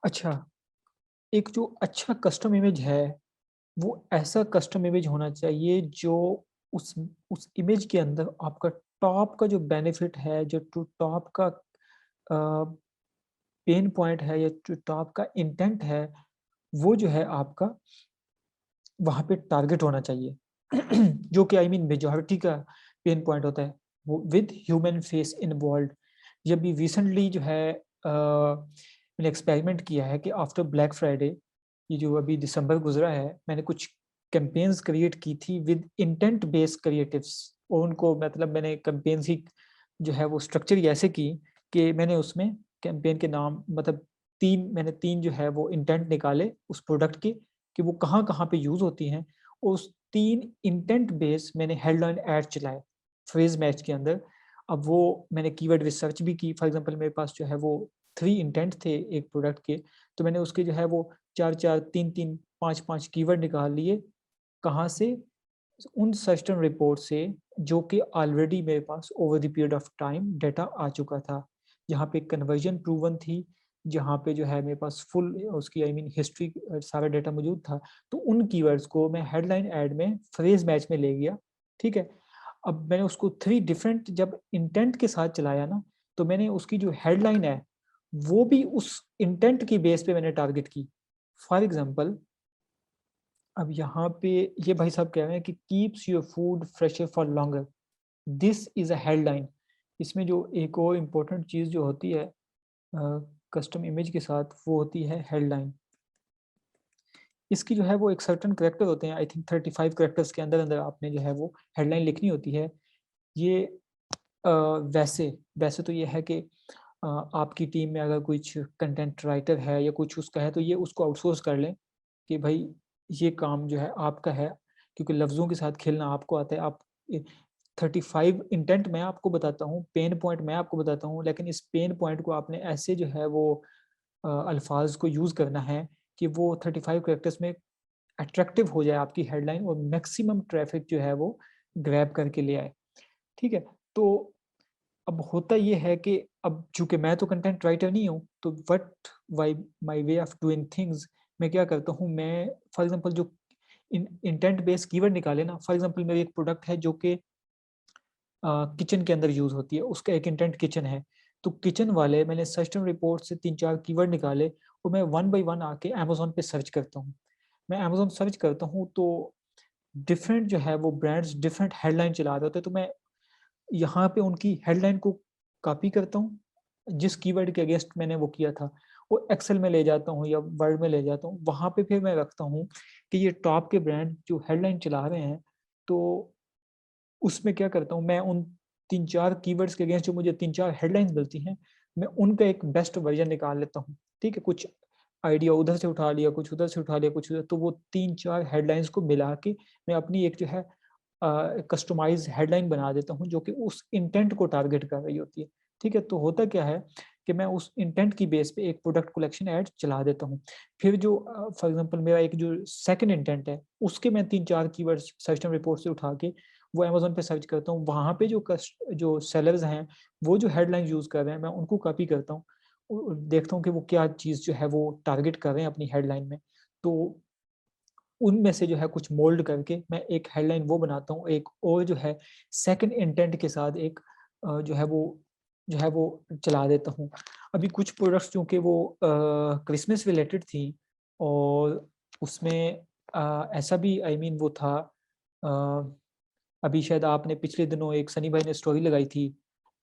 अच्छा, एक जो अच्छा कस्टम इमेज है वो ऐसा कस्टम इमेज होना चाहिए जो उस इमेज के अंदर आपका टॉप का जो बेनिफिट है, जो टॉप का पेन पॉइंट है या जो टॉप का इंटेंट है, वो जो है आपका वहाँ पे टारगेट होना चाहिए जो कि आई मीन मेजॉरिटी का पेन पॉइंट होता है। With human face involve. ये अभी रिसेंटली जो है मैंने एक्सपेरिमेंट किया है कि आफ्टर ब्लैक फ्राइडे, ये जो अभी दिसंबर गुजरा है, मैंने कुछ कैंपेन्स क्रिएट की थी विद इंटेंट बेस्ड क्रिएटिव्स, और उनको मतलब मैंने कैंपेन्स ही जो है वो स्ट्रक्चर ऐसे की कि मैंने उसमें कैंपेन के नाम मतलब मैंने तीन जो है वो इंटेंट निकाले उस प्रोडक्ट के कि वो कहाँ कहाँ पे यूज होती हैं। उस 3 इंटेंट बेस मैंने हेडलाइन ऐड चलाए फ्रेज मैच के अंदर। अब वो मैंने कीवर्ड रिसर्च भी की। फॉर एग्जांपल मेरे पास जो है वो 3 इंटेंट थे एक प्रोडक्ट के, तो मैंने उसके जो है वो 4-4, 3-3, 5-5 कीवर्ड निकाल लिए। कहाँ से? उन सर्च टर्म रिपोर्ट से जो कि ऑलरेडी मेरे पास over the period of time data आ चुका था, जहाँ पे कन्वर्जन प्रूवन थी, जहाँ पे जो है मेरे पास फुल उसकी हिस्ट्री सारा डाटा मौजूद था। तो उन कीवर्ड्स को मैं हेडलाइन ऐड में फ्रेज मैच में ले गया। ठीक है, अब मैंने उसको 3 डिफरेंट जब इंटेंट के साथ चलाया ना, तो मैंने उसकी जो हेडलाइन है वो भी उस इंटेंट की बेस पे मैंने टारगेट की। फॉर एग्जाम्पल अब यहाँ पे ये भाई साहब कह रहे हैं कि keeps your food fresher for longer, this is a headline. इसमें जो एक और इम्पोर्टेंट चीज़ जो होती है कस्टम इमेज के साथ, वो होती है हेडलाइन। इसकी जो है वो एक सर्टन करेक्टर होते हैं, आई थिंक 35 करेक्टर्स के अंदर अंदर आपने जो है वो हेडलाइन लिखनी होती है। ये वैसे तो ये है कि आपकी टीम में अगर कुछ कंटेंट राइटर है या कुछ उसका है, तो ये उसको आउटसोर्स कर लें कि भाई ये काम जो है आपका है, क्योंकि लफ्ज़ों के साथ खेलना आपको आता है। आप 35 इंटेंट मैं आपको बताता हूँ, पेन पॉइंट मैं आपको बताता हूँ, लेकिन इस पेन पॉइंट को आपने ऐसे जो है वो अल्फाज को यूज़ करना है कि वो 35 कैरेक्टर्स में अट्रैक्टिव हो जाए आपकी हेडलाइन, और मैक्सिमम ट्रैफिक जो है वो ग्रैब करके ले आए। ठीक है, तो अब होता ये है कि अब चूंकि मैं तो कंटेंट राइटर नहीं हूँ, तो what why my way of doing things, मैं क्या करता हूँ, मैं फॉर एग्जांपल जो इंटेंट बेस्ड कीवर्ड निकाले ना, फॉर एग्जांपल मेरी एक प्रोडक्ट है जो कि किचन के अंदर यूज होती है, उसका एक इंटेंट किचन है, तो किचन वाले मैंने सर्च टर्म रिपोर्ट से 3-4 कीवर्ड निकाले, और मैं 1 बाय 1 आके अमेजोन पे सर्च करता हूँ। मैं अमेजोन सर्च करता हूँ तो डिफरेंट जो है वो ब्रांड्स डिफरेंट हेडलाइन चला रहे होते हैं, तो मैं यहाँ पे उनकी हेडलाइन को कॉपी करता हूँ जिस कीवर्ड के अगेंस्ट मैंने वो किया था, वो एक्सेल में ले जाता हूँ या वर्ड में ले जाता हूँ। वहाँ पे फिर मैं रखता हूँ कि ये टॉप के ब्रांड जो हेडलाइन चला रहे हैं, तो उसमें क्या करता हूँ, मैं उन 3-4 कीवर्ड्स के अगेंस्ट जो मुझे 3-4 हेडलाइंस मिलती हैं, मैं उनका एक बेस्ट वर्जन निकाल लेता हूँ। ठीक है, कुछ आइडिया उधर से उठा लिया, कुछ उधर से उठा लिया, कुछ उधर, तो वो 3-4 हेडलाइंस को मिला के मैं अपनी एक जो है कस्टमाइज हेडलाइन बना देता हूँ जो कि उस इंटेंट को टारगेट कर रही होती है। ठीक है, तो होता क्या है कि मैं उस इंटेंट की बेस पे एक प्रोडक्ट कलेक्शन ऐड चला देता हूँ। फिर जो फॉर एग्जांपल मेरा एक जो सेकंड इंटेंट है, उसके मैं 3-4 कीवर्ड्स सर्च टर्म रिपोर्ट से उठा के वो अमेजोन पे सर्च करता हूँ। वहाँ पे जो सेलर्स हैं वो जो हेडलाइन यूज़ कर रहे हैं, मैं उनको कॉपी करता हूँ और देखता हूँ कि वो क्या चीज़ जो है वो टारगेट कर रहे हैं अपनी हेडलाइन में। तो उनमें से जो है कुछ मोल्ड करके मैं एक हेडलाइन वो बनाता हूँ, एक और जो है सेकंड इंटेंट के साथ एक जो है वो चला देता हूँ। अभी कुछ प्रोडक्ट्स चूँकि वो क्रिसमस रिलेटेड थी, और उसमें ऐसा भी वो था, अभी शायद आपने पिछले दिनों एक सनी भाई ने स्टोरी लगाई थी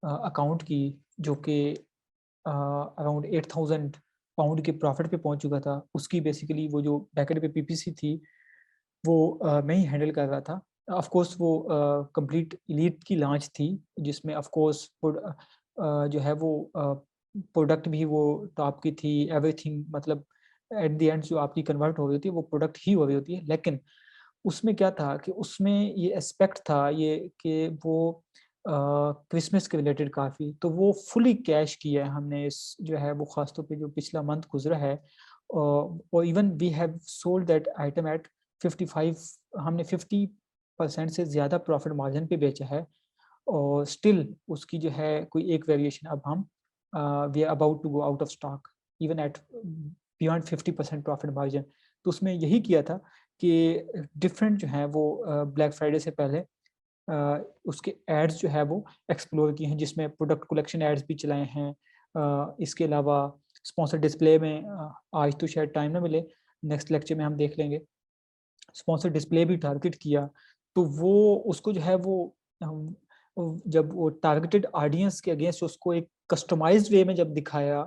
अकाउंट की, जो कि अराउंड 8,000 पाउंड के प्रॉफिट पे पहुंच चुका था। उसकी बेसिकली वो जो बैकेंड पे पीपीसी थी वो मैं ही हैंडल कर रहा था। ऑफ कोर्स वो कंप्लीट एलीट की लॉन्च थी, जिसमें ऑफ कोर्स जो है वो प्रोडक्ट भी वो टॉप की थी, एवरीथिंग मतलब एट द एंड जो आपकी कन्वर्ट हो रही होती है वो प्रोडक्ट ही हो रही होती है। लेकिन उसमें क्या था कि उसमें ये एस्पेक्ट था ये कि वो क्रिसमस के रिलेटेड काफ़ी, तो वो फुली कैश किया है हमने इस जो है वो ख़ासतौर पे जो पिछला मंथ गुजरा है। और even we have sold that item at 55, हमने 50% से ज़्यादा प्रॉफिट मार्जिन पे बेचा है, और स्टिल उसकी जो है कोई एक वेरिएशन अब हम we are about to go out of stock even at beyond 50% profit margin. तो उसमें यही किया था कि डिफरेंट जो है वो ब्लैक फ्राइडे से पहले उसके एड्स जो है वो एक्सप्लोर किए हैं, जिसमें प्रोडक्ट कलेक्शन एड्स भी चलाए हैं। इसके अलावा स्पॉन्सर डिस्प्ले में आज तो शायद टाइम ना मिले, नेक्स्ट लेक्चर में हम देख लेंगे, स्पॉन्सर डिस्प्ले भी टारगेट किया। तो वो उसको जो है वो जब वो टारगेटेड ऑडियंस के अगेंस्ट उसको एक कस्टमाइज्ड वे में जब दिखाया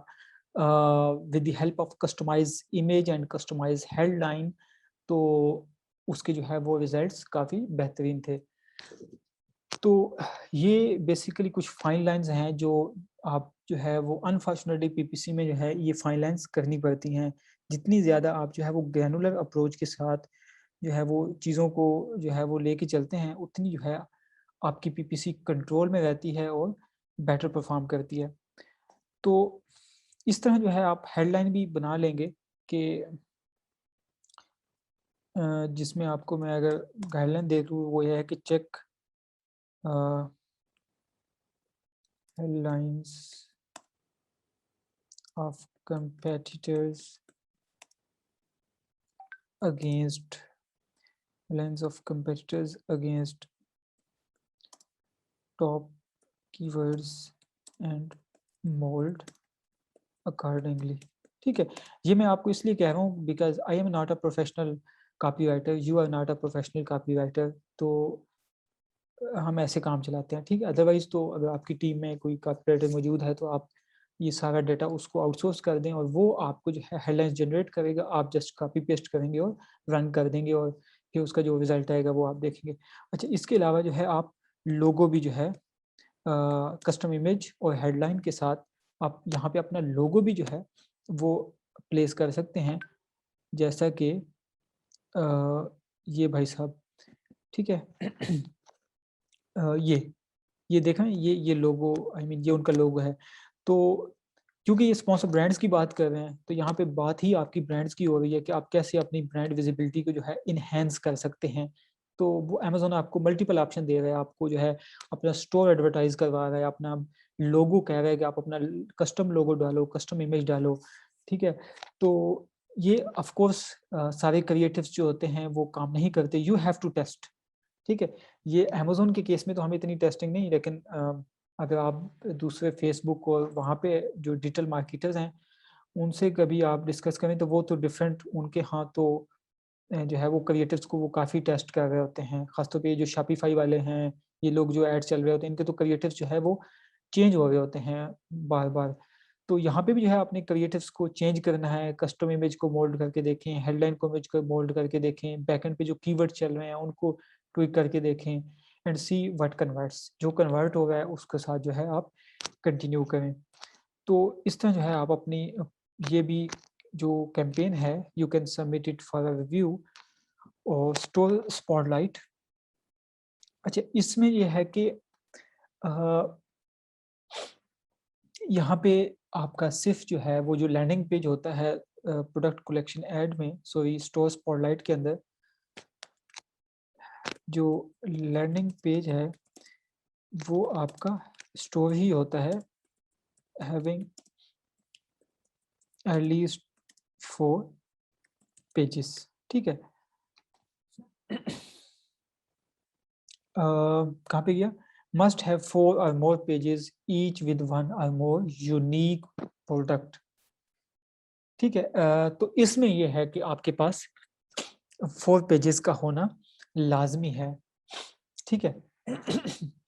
with the help of customise image and customise headline, तो उसके जो है वो रिजल्ट्स काफ़ी बेहतरीन थे। तो ये बेसिकली कुछ फाइन लाइंस हैं जो आप जो है वो अनफॉर्चुनेटली पीपीसी में जो है ये फाइन लाइंस करनी पड़ती हैं। जितनी ज़्यादा आप जो है वो ग्रैनुलर अप्रोच के साथ जो है वो चीज़ों को जो है वो लेके चलते हैं, उतनी जो है आपकी पीपीसी कंट्रोल में रहती है और बेटर परफॉर्म करती है। तो इस तरह जो है आप हेडलाइन भी बना लेंगे कि जिसमें आपको मैं अगर गाइडलाइन दे दूँ वो ये है कि check headlines of competitors against top keywords and mold accordingly। ठीक है, ये मैं आपको इसलिए कह रहा हूँ because I am not a professional copy writer, you are not a professional copy writer, तो हम ऐसे काम चलाते हैं। ठीक है, अदरवाइज तो अगर आपकी टीम में कोई कॉपी राइटर मौजूद है तो आप ये सारा डाटा उसको आउटसोर्स कर दें और वो आपको जो है हेडलाइंस जनरेट करेगा, आप जस्ट कॉपी पेस्ट करेंगे और रन कर देंगे और फिर उसका जो रिजल्ट आएगा वो आप देखेंगे। अच्छा, इसके अलावा जो है आप लोगो भी जो है कस्टम इमेज और हेडलाइन के साथ आप यहाँ पे अपना लोगो भी जो है वो प्लेस कर सकते हैं, जैसा कि ये भाई साहब, ठीक है। ये देखें, ये लोगो, आई मीन ये उनका लोगो है। तो क्योंकि ये स्पॉन्सर ब्रांड्स की बात कर रहे हैं तो यहाँ पे बात ही आपकी ब्रांड्स की हो रही है कि आप कैसे अपनी ब्रांड विजिबिलिटी को जो है इनहेंस कर सकते हैं। तो वो अमेज़न आपको मल्टीपल ऑप्शन दे रहा है, आपको जो है अपना स्टोर एडवर्टाइज करवा रहा है, अपना लोगो कह रहा है कि आप अपना कस्टम लोगो डालो, कस्टम इमेज डालो। ठीक है, तो ये ऑफ कोर्स सारे क्रिएटिव्स जो होते हैं वो काम नहीं करते, यू हैव टू टेस्ट। ठीक है, ये अमेज़न के केस में तो हमें इतनी टेस्टिंग नहीं, लेकिन अगर आप दूसरे फेसबुक और वहाँ पे जो डिजिटल मार्केटर्स हैं उनसे कभी आप डिस्कस करें तो वो तो डिफरेंट, उनके यहाँ तो जो है वो क्रिएटर्स को वो काफ़ी टेस्ट कर रहे होते हैं। खासतौर पे ये जो शॉपिफाई वाले हैं, ये लोग जो ऐड चल रहे होते हैं, इनके तो क्रिएटिव्स जो है वो चेंज हो रहे होते हैं बार बार। तो यहाँ पे भी जो है अपने क्रिएटिव्स को चेंज करना है, कस्टम इमेज को मोल्ड करके देखें, हेडलाइन को इमेज को मोल्ड करके देखें, बैकएंड पे जो कीवर्ड चल रहे हैं उनको ट्विक करके देखें एंड सी व्हाट कन्वर्ट्स। जो कन्वर्ट हो रहा है उसके साथ जो है आप कंटिन्यू करें। तो इस तरह जो है आप अपनी ये भी जो कैंपेन है you can submit it for a review और स्टोर स्पॉटलाइट। अच्छा, इसमें ये है कि यहाँ पे आपका सिर्फ जो है वो जो लैंडिंग पेज होता है प्रोडक्ट कलेक्शन ऐड में, सॉरी स्टोर स्पॉटलाइट के अंदर जो लैंडिंग पेज है वो आपका स्टोर ही होता है, हैविंग एट लीस्ट 4 पेजेस। ठीक है, कहाँ पे गया, मस्ट हैव 4 और मोर पेजेस ईच विद 1 और मोर यूनिक प्रोडक्ट। ठीक है, तो इसमें ये है कि आपके पास 4 पेजेस का होना लाजमी है। ठीक है,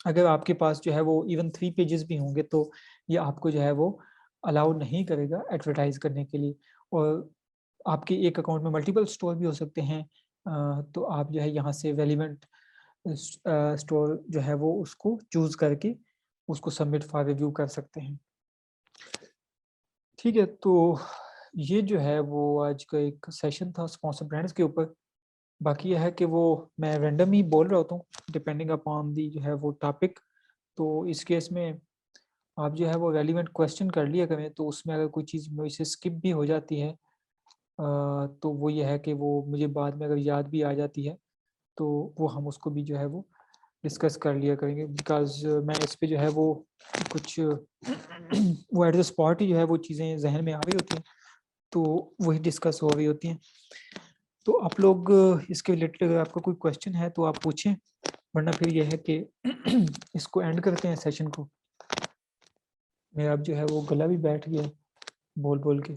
अगर आपके पास जो है वो इवन 3 पेजेस भी होंगे तो ये आपको जो है वो अलाउ नहीं करेगा एडवर्टाइज करने के लिए। और आपके एक अकाउंट में मल्टीपल स्टोर भी हो सकते हैं, तो आप जो है यहाँ से रेलिवेंट स्टोर जो है वो उसको चूज करके उसको सबमिट फॉर रिव्यू कर सकते हैं। ठीक है, तो ये जो है वो आज का एक सेशन था स्पॉन्सर ब्रांड्स के ऊपर। बाकी यह है कि वो मैं रैंडम ही बोल रहा होता हूँ डिपेंडिंग अपॉन दी जो है वो टॉपिक। तो इस केस में आप जो है वो रेलिवेंट क्वेश्चन कर लिया करें, तो उसमें अगर कोई चीज़ मुझसे स्किप भी हो जाती है तो वो ये है कि वो मुझे बाद में अगर याद भी आ जाती है तो वो हम उसको भी जो है वो डिस्कस कर लिया करेंगे। बिकॉज मैं इस पे जो है वो कुछ वो एट द स्पॉट ही जो है वो चीज़ें जहन में आ रही होती हैं तो वही डिस्कस हो रही होती हैं। तो आप लोग इसके रिलेटेड अगर आपका कोई क्वेश्चन है तो आप पूछें, वरना फिर यह है कि इसको एंड करते हैं सेशन को। मेरा अब जो है वो गला भी बैठ गया बोल बोल के।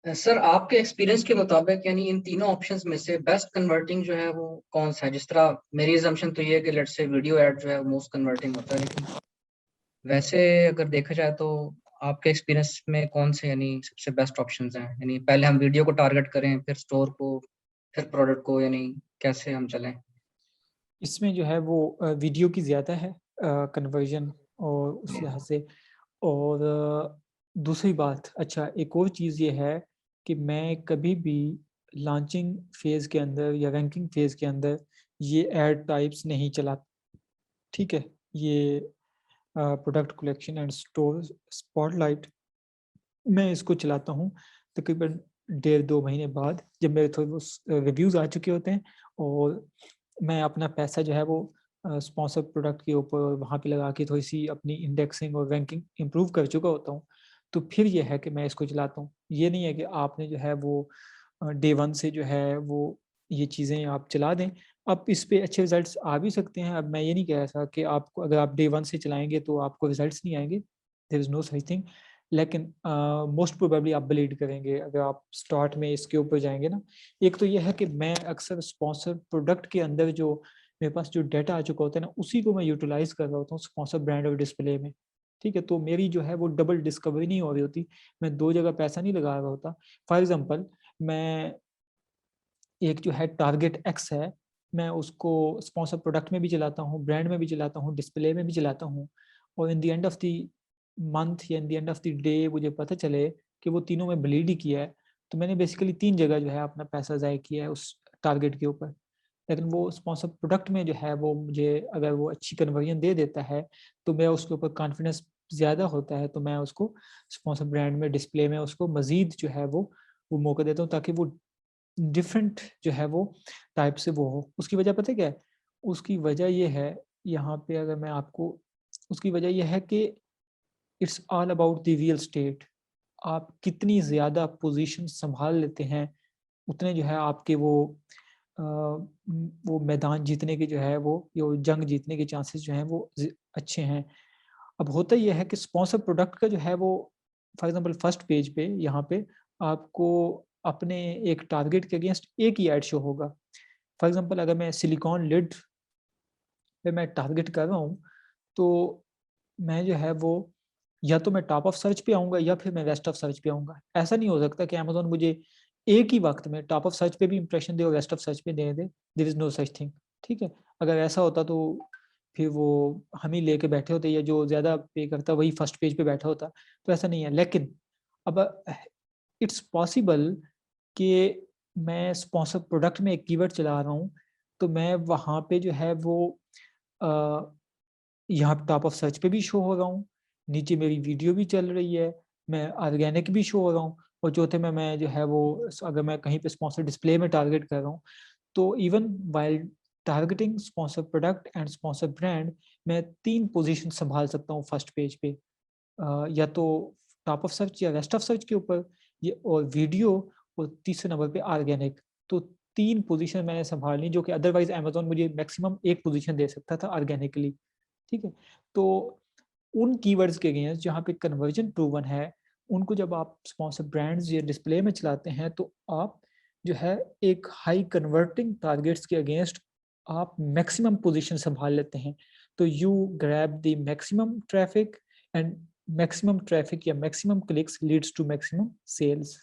सर आपके एक्सपीरियंस के मुताबिक यानी इन तीनों ऑप्शंस में से बेस्ट कन्वर्टिंग जो है वो कौन सा है? जिस तरह मेरी assumption तो ये है कि लेट्स से वीडियो ऐड जो है वो मोस्ट कन्वर्टिंग होता है, लेकिन वैसे अगर देखा जाए तो आपके एक्सपीरियंस में कौन से यानी सबसे बेस्ट ऑप्शंस हैं? यानी पहले हम वीडियो को टारगेट करें, फिर स्टोर को, फिर प्रोडक्ट को, यानी कैसे हम चलें? इसमें जो है वो वीडियो की ज़्यादा है कन्वर्जन और उस लिहाज से। और दूसरी बात, अच्छा एक और चीज़ ये है कि मैं कभी भी लॉन्चिंग फेज़ के अंदर या रैंकिंग फेज़ के अंदर ये ऐड टाइप्स नहीं चलाता, ठीक है? ये product collection and store spotlight मैं इसको चलाता हूँ तकरीबन 1.5-2 महीने बाद, जब मेरे थोड़े बहुत रिव्यूज़ आ चुके होते हैं और मैं अपना पैसा जो है वो स्पॉन्सर प्रोडक्ट के ऊपर वहाँ पे लगा के थोड़ी-सी अपनी इंडेक्सिंग और रैंकिंग इम्प्रूव कर चुका होता हूँ, तो फिर ये है कि मैं इसको चलाता हूँ। ये नहीं है कि आपने जो है वो डे 1 से जो है वो ये चीज़ें आप चला दें। अब इस पे अच्छे रिज़ल्ट्स आ भी सकते हैं। अब मैं ये नहीं कह रहा था कि आपको अगर आप डे 1 से चलाएँगे तो आपको रिज़ल्ट्स नहीं आएँगे, there is no such thing. लेकिन मोस्ट प्रोबेबली आप ब्लीड करेंगे अगर आप स्टार्ट में इसके ऊपर जाएँगे ना। एक तो ये है कि मैं अक्सर स्पॉन्सर प्रोडक्ट के अंदर जो मेरे पास जो डाटा आ चुका होता है ना, उसी को मैं यूटिलाइज़ कर रहा होता हूँ स्पॉन्सर ब्रांड और डिस्प्ले में, ठीक है? तो मेरी जो है वो डबल डिस्कवरी नहीं हो रही होती, मैं 2 जगह पैसा नहीं लगा रहा होता। फॉर एग्ज़ाम्पल मैं एक जो है टारगेट एक्स है, मैं उसको स्पॉन्सर प्रोडक्ट में भी चलाता हूँ, ब्रांड में भी चलाता हूँ, डिस्प्ले में भी चलाता हूँ और in the end of the month या in the end of the day मुझे पता चले कि वो तीनों में ब्लीड ही किया है, तो मैंने बेसिकली 3 जगह जो है अपना पैसा ज़ाया किया है उस टारगेट के ऊपर। लेकिन वो स्पॉन्सर प्रोडक्ट में जो है वो मुझे अगर वो अच्छी कन्वर्जन दे देता है, तो मेरा उसके ऊपर कॉन्फिडेंस ज़्यादा होता है, तो मैं उसको स्पॉन्सर ब्रांड में, डिस्प्ले में उसको मज़ीद जो है वो मौका देता हूँ ताकि वो डिफरेंट जो है वो टाइप से वो हो। उसकी वजह पता है क्या है? उसकी वजह ये है, यहाँ पे अगर मैं आपको उसकी वजह ये है कि it's all about the real estate. आप कितनी ज़्यादा पोज़ीशन सँभाल लेते हैं, उतने जो है आपके वो मैदान जीतने के जो है वो जंग जीतने के चांसेस जो हैं वो अच्छे हैं। अब होता ये है कि स्पॉन्सर प्रोडक्ट का जो है वो फॉर एग्ज़ाम्पल फर्स्ट पेज पे यहाँ पे आपको अपने एक टारगेट के अगेंस्ट एक ही ऐड शो होगा। फॉर एग्ज़ाम्पल अगर मैं सिलिकॉन लिड पे मैं टारगेट कर रहा हूँ, तो मैं जो है वो या तो मैं टॉप ऑफ सर्च पे आऊँगा या फिर मैं रेस्ट ऑफ सर्च पे आऊँगा। ऐसा नहीं हो सकता कि अमेज़न मुझे एक ही वक़्त में टॉप ऑफ सर्च पे भी इंप्रेशन दे और रेस्ट ऑफ सर्च पे दे दे। There is no such thing, ठीक है? अगर ऐसा होता तो फिर वो हम ही लेके बैठे होते या जो ज़्यादा पे करता वही फर्स्ट पेज पे बैठा होता, तो ऐसा नहीं है। लेकिन अब इट्स पॉसिबल कि मैं स्पॉन्सर प्रोडक्ट में एक कीवर्ड चला रहा हूँ, तो मैं वहाँ पे जो है वो अ, यहाँ टॉप ऑफ सर्च पे भी शो हो रहा हूँ, नीचे मेरी वीडियो भी चल रही है, मैं ऑर्गेनिक भी शो हो रहा हूँ और चौथे में मैं जो है वो अगर मैं कहीं पे स्पॉन्सर डिस्प्ले में टारगेट कर रहा हूँ, तो even while targeting sponsor product and sponsor brand, मैं 3 पोज़ीशन सँभाल सकता हूँ फर्स्ट पेज पे। या तो टॉप ऑफ सर्च या रेस्ट ऑफ सर्च के ऊपर ये और वीडियो और तीसरे नंबर पे ऑर्गेनिक। तो 3 पोज़ीशन मैंने सँभाल ली जो कि अदरवाइज़ अमेज़न मुझे मैक्सिमम 1 पोज़ीशन दे सकता था ऑर्गेनिकली, ठीक है? तो उन कीवर्ड्स के अगेंस्ट जहाँ पे कन्वर्जन प्रूवन है, उनको जब आप स्पॉन्सर ब्रांड्स या डिस्प्ले में चलाते हैं, तो आप जो है एक हाई कन्वर्टिंग टारगेट्स के अगेंस्ट आप मैक्सिमम पोज़ीशन सँभाल लेते हैं। तो you grab the maximum traffic and maximum traffic या maximum clicks leads to maximum sales.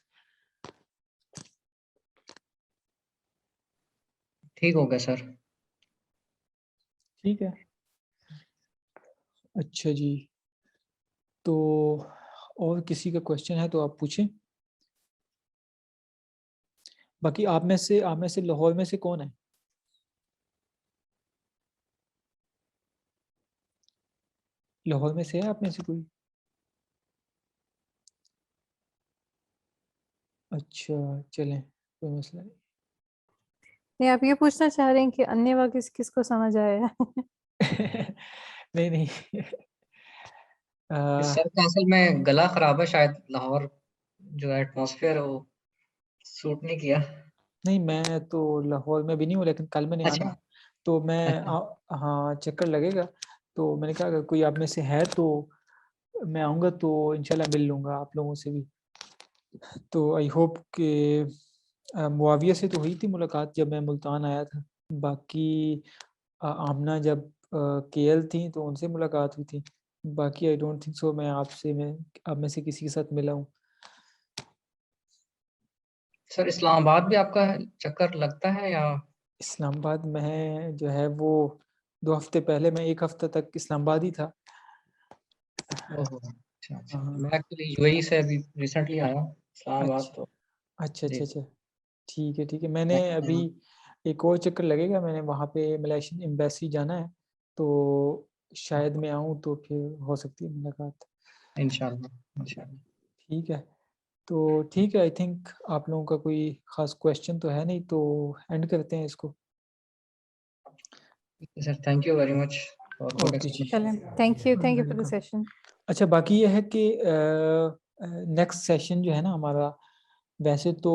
ठीक हो गया सर। ठीक है? अच्छा जी, तो और किसी का क्वेश्चन है तो आप पूछें। बाकी आप में से लाहौर में से कौन है? लाहौर में से है आप में से कोई? अच्छा, चलें, कोई मसला नहीं। नहीं, आप ये पूछना चाह रहे हैं कि अन्य वा किसको समझ आया? नहीं, नहीं। इस अ, सर का असल में गला खराब है, शायद लाहौर जो एटमॉस्फेयर है वो सूट नहीं किया। नहीं मैं तो लाहौर में भी नहीं हूँ लेकिन कल मैंने आना अच्छा। है, तो मैं हाँ, चक्कर लगेगा, तो मैंने कहा अगर कोई आप में से है तो मैं आऊँगा तो इंशाल्लाह मिल लूँगा आप लोगों से भी। तो आई होप कि मुआविया से तो हुई थी मुलाकात जब मैं मुल्तान आया था, बाकी आमना जब केएल थी तो उनसे मुलाकात हुई थी, बाकी आई डोंट थिंक सो मैं आप में से किसी के साथ मिला हूँ। सर इस्लामाबाद भी आपका चक्कर लगता है या? इस्लामाबाद में जो है वो 2 हफ्ते पहले मैं 1 हफ्ता तक इस्लामाबाद ही था। ओहो, अच्छा। हाँ। मैं एक्चुअली यूएई से अभी रिसेंटली आया हूँ इस्लामाबाद, अच्छा तो अच्छा जी। अच्छा अच्छा, ठीक है। मैंने Next अभी time, एक और चक्कर लगेगा, मैंने वहाँ पे मलेशियन एम्बेसी जाना है, तो शायद मैं आऊँ तो फिर हो सकती है मुलाकात। इंशाल्लाह। ठीक है, तो ठीक है, आई थिंक आप लोगों का कोई ख़ास क्वेश्चन तो है नहीं, तो एंड करते हैं इसको। Sir thank you very much for good okay जी। एक्सप्लेनेशन। चलें, thank you for the session. अच्छा, बाकी ये है कि नेक्स्ट सेशन जो है ना हमारा, वैसे तो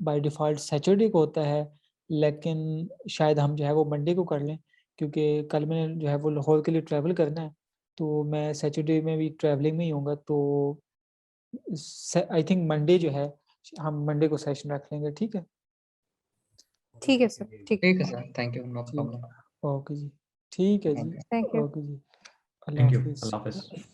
बाय डिफ़ॉल्ट सैटरडे को होता है, लेकिन शायद हम जो है वो मंडे को कर लें, क्योंकि कल मैंने जो है वो लाहौर के लिए ट्रैवल करना है, तो मैं सैटरडे में भी ट्रैवलिंग में ही होऊंगा, तो आई थिंक मंडे जो है, हम मंडे को सेशन रख लेंगे। ठीक है ठीक है सर, ठीक, ठीक है सर, थैंक यू, नो ठीक प्रॉब्लम। ओके जी, ठीक है जी, ओके। Thank you. ओके जी, अल्लाह थैंक यू, हाफिज़। अल्लाह हाफिज़।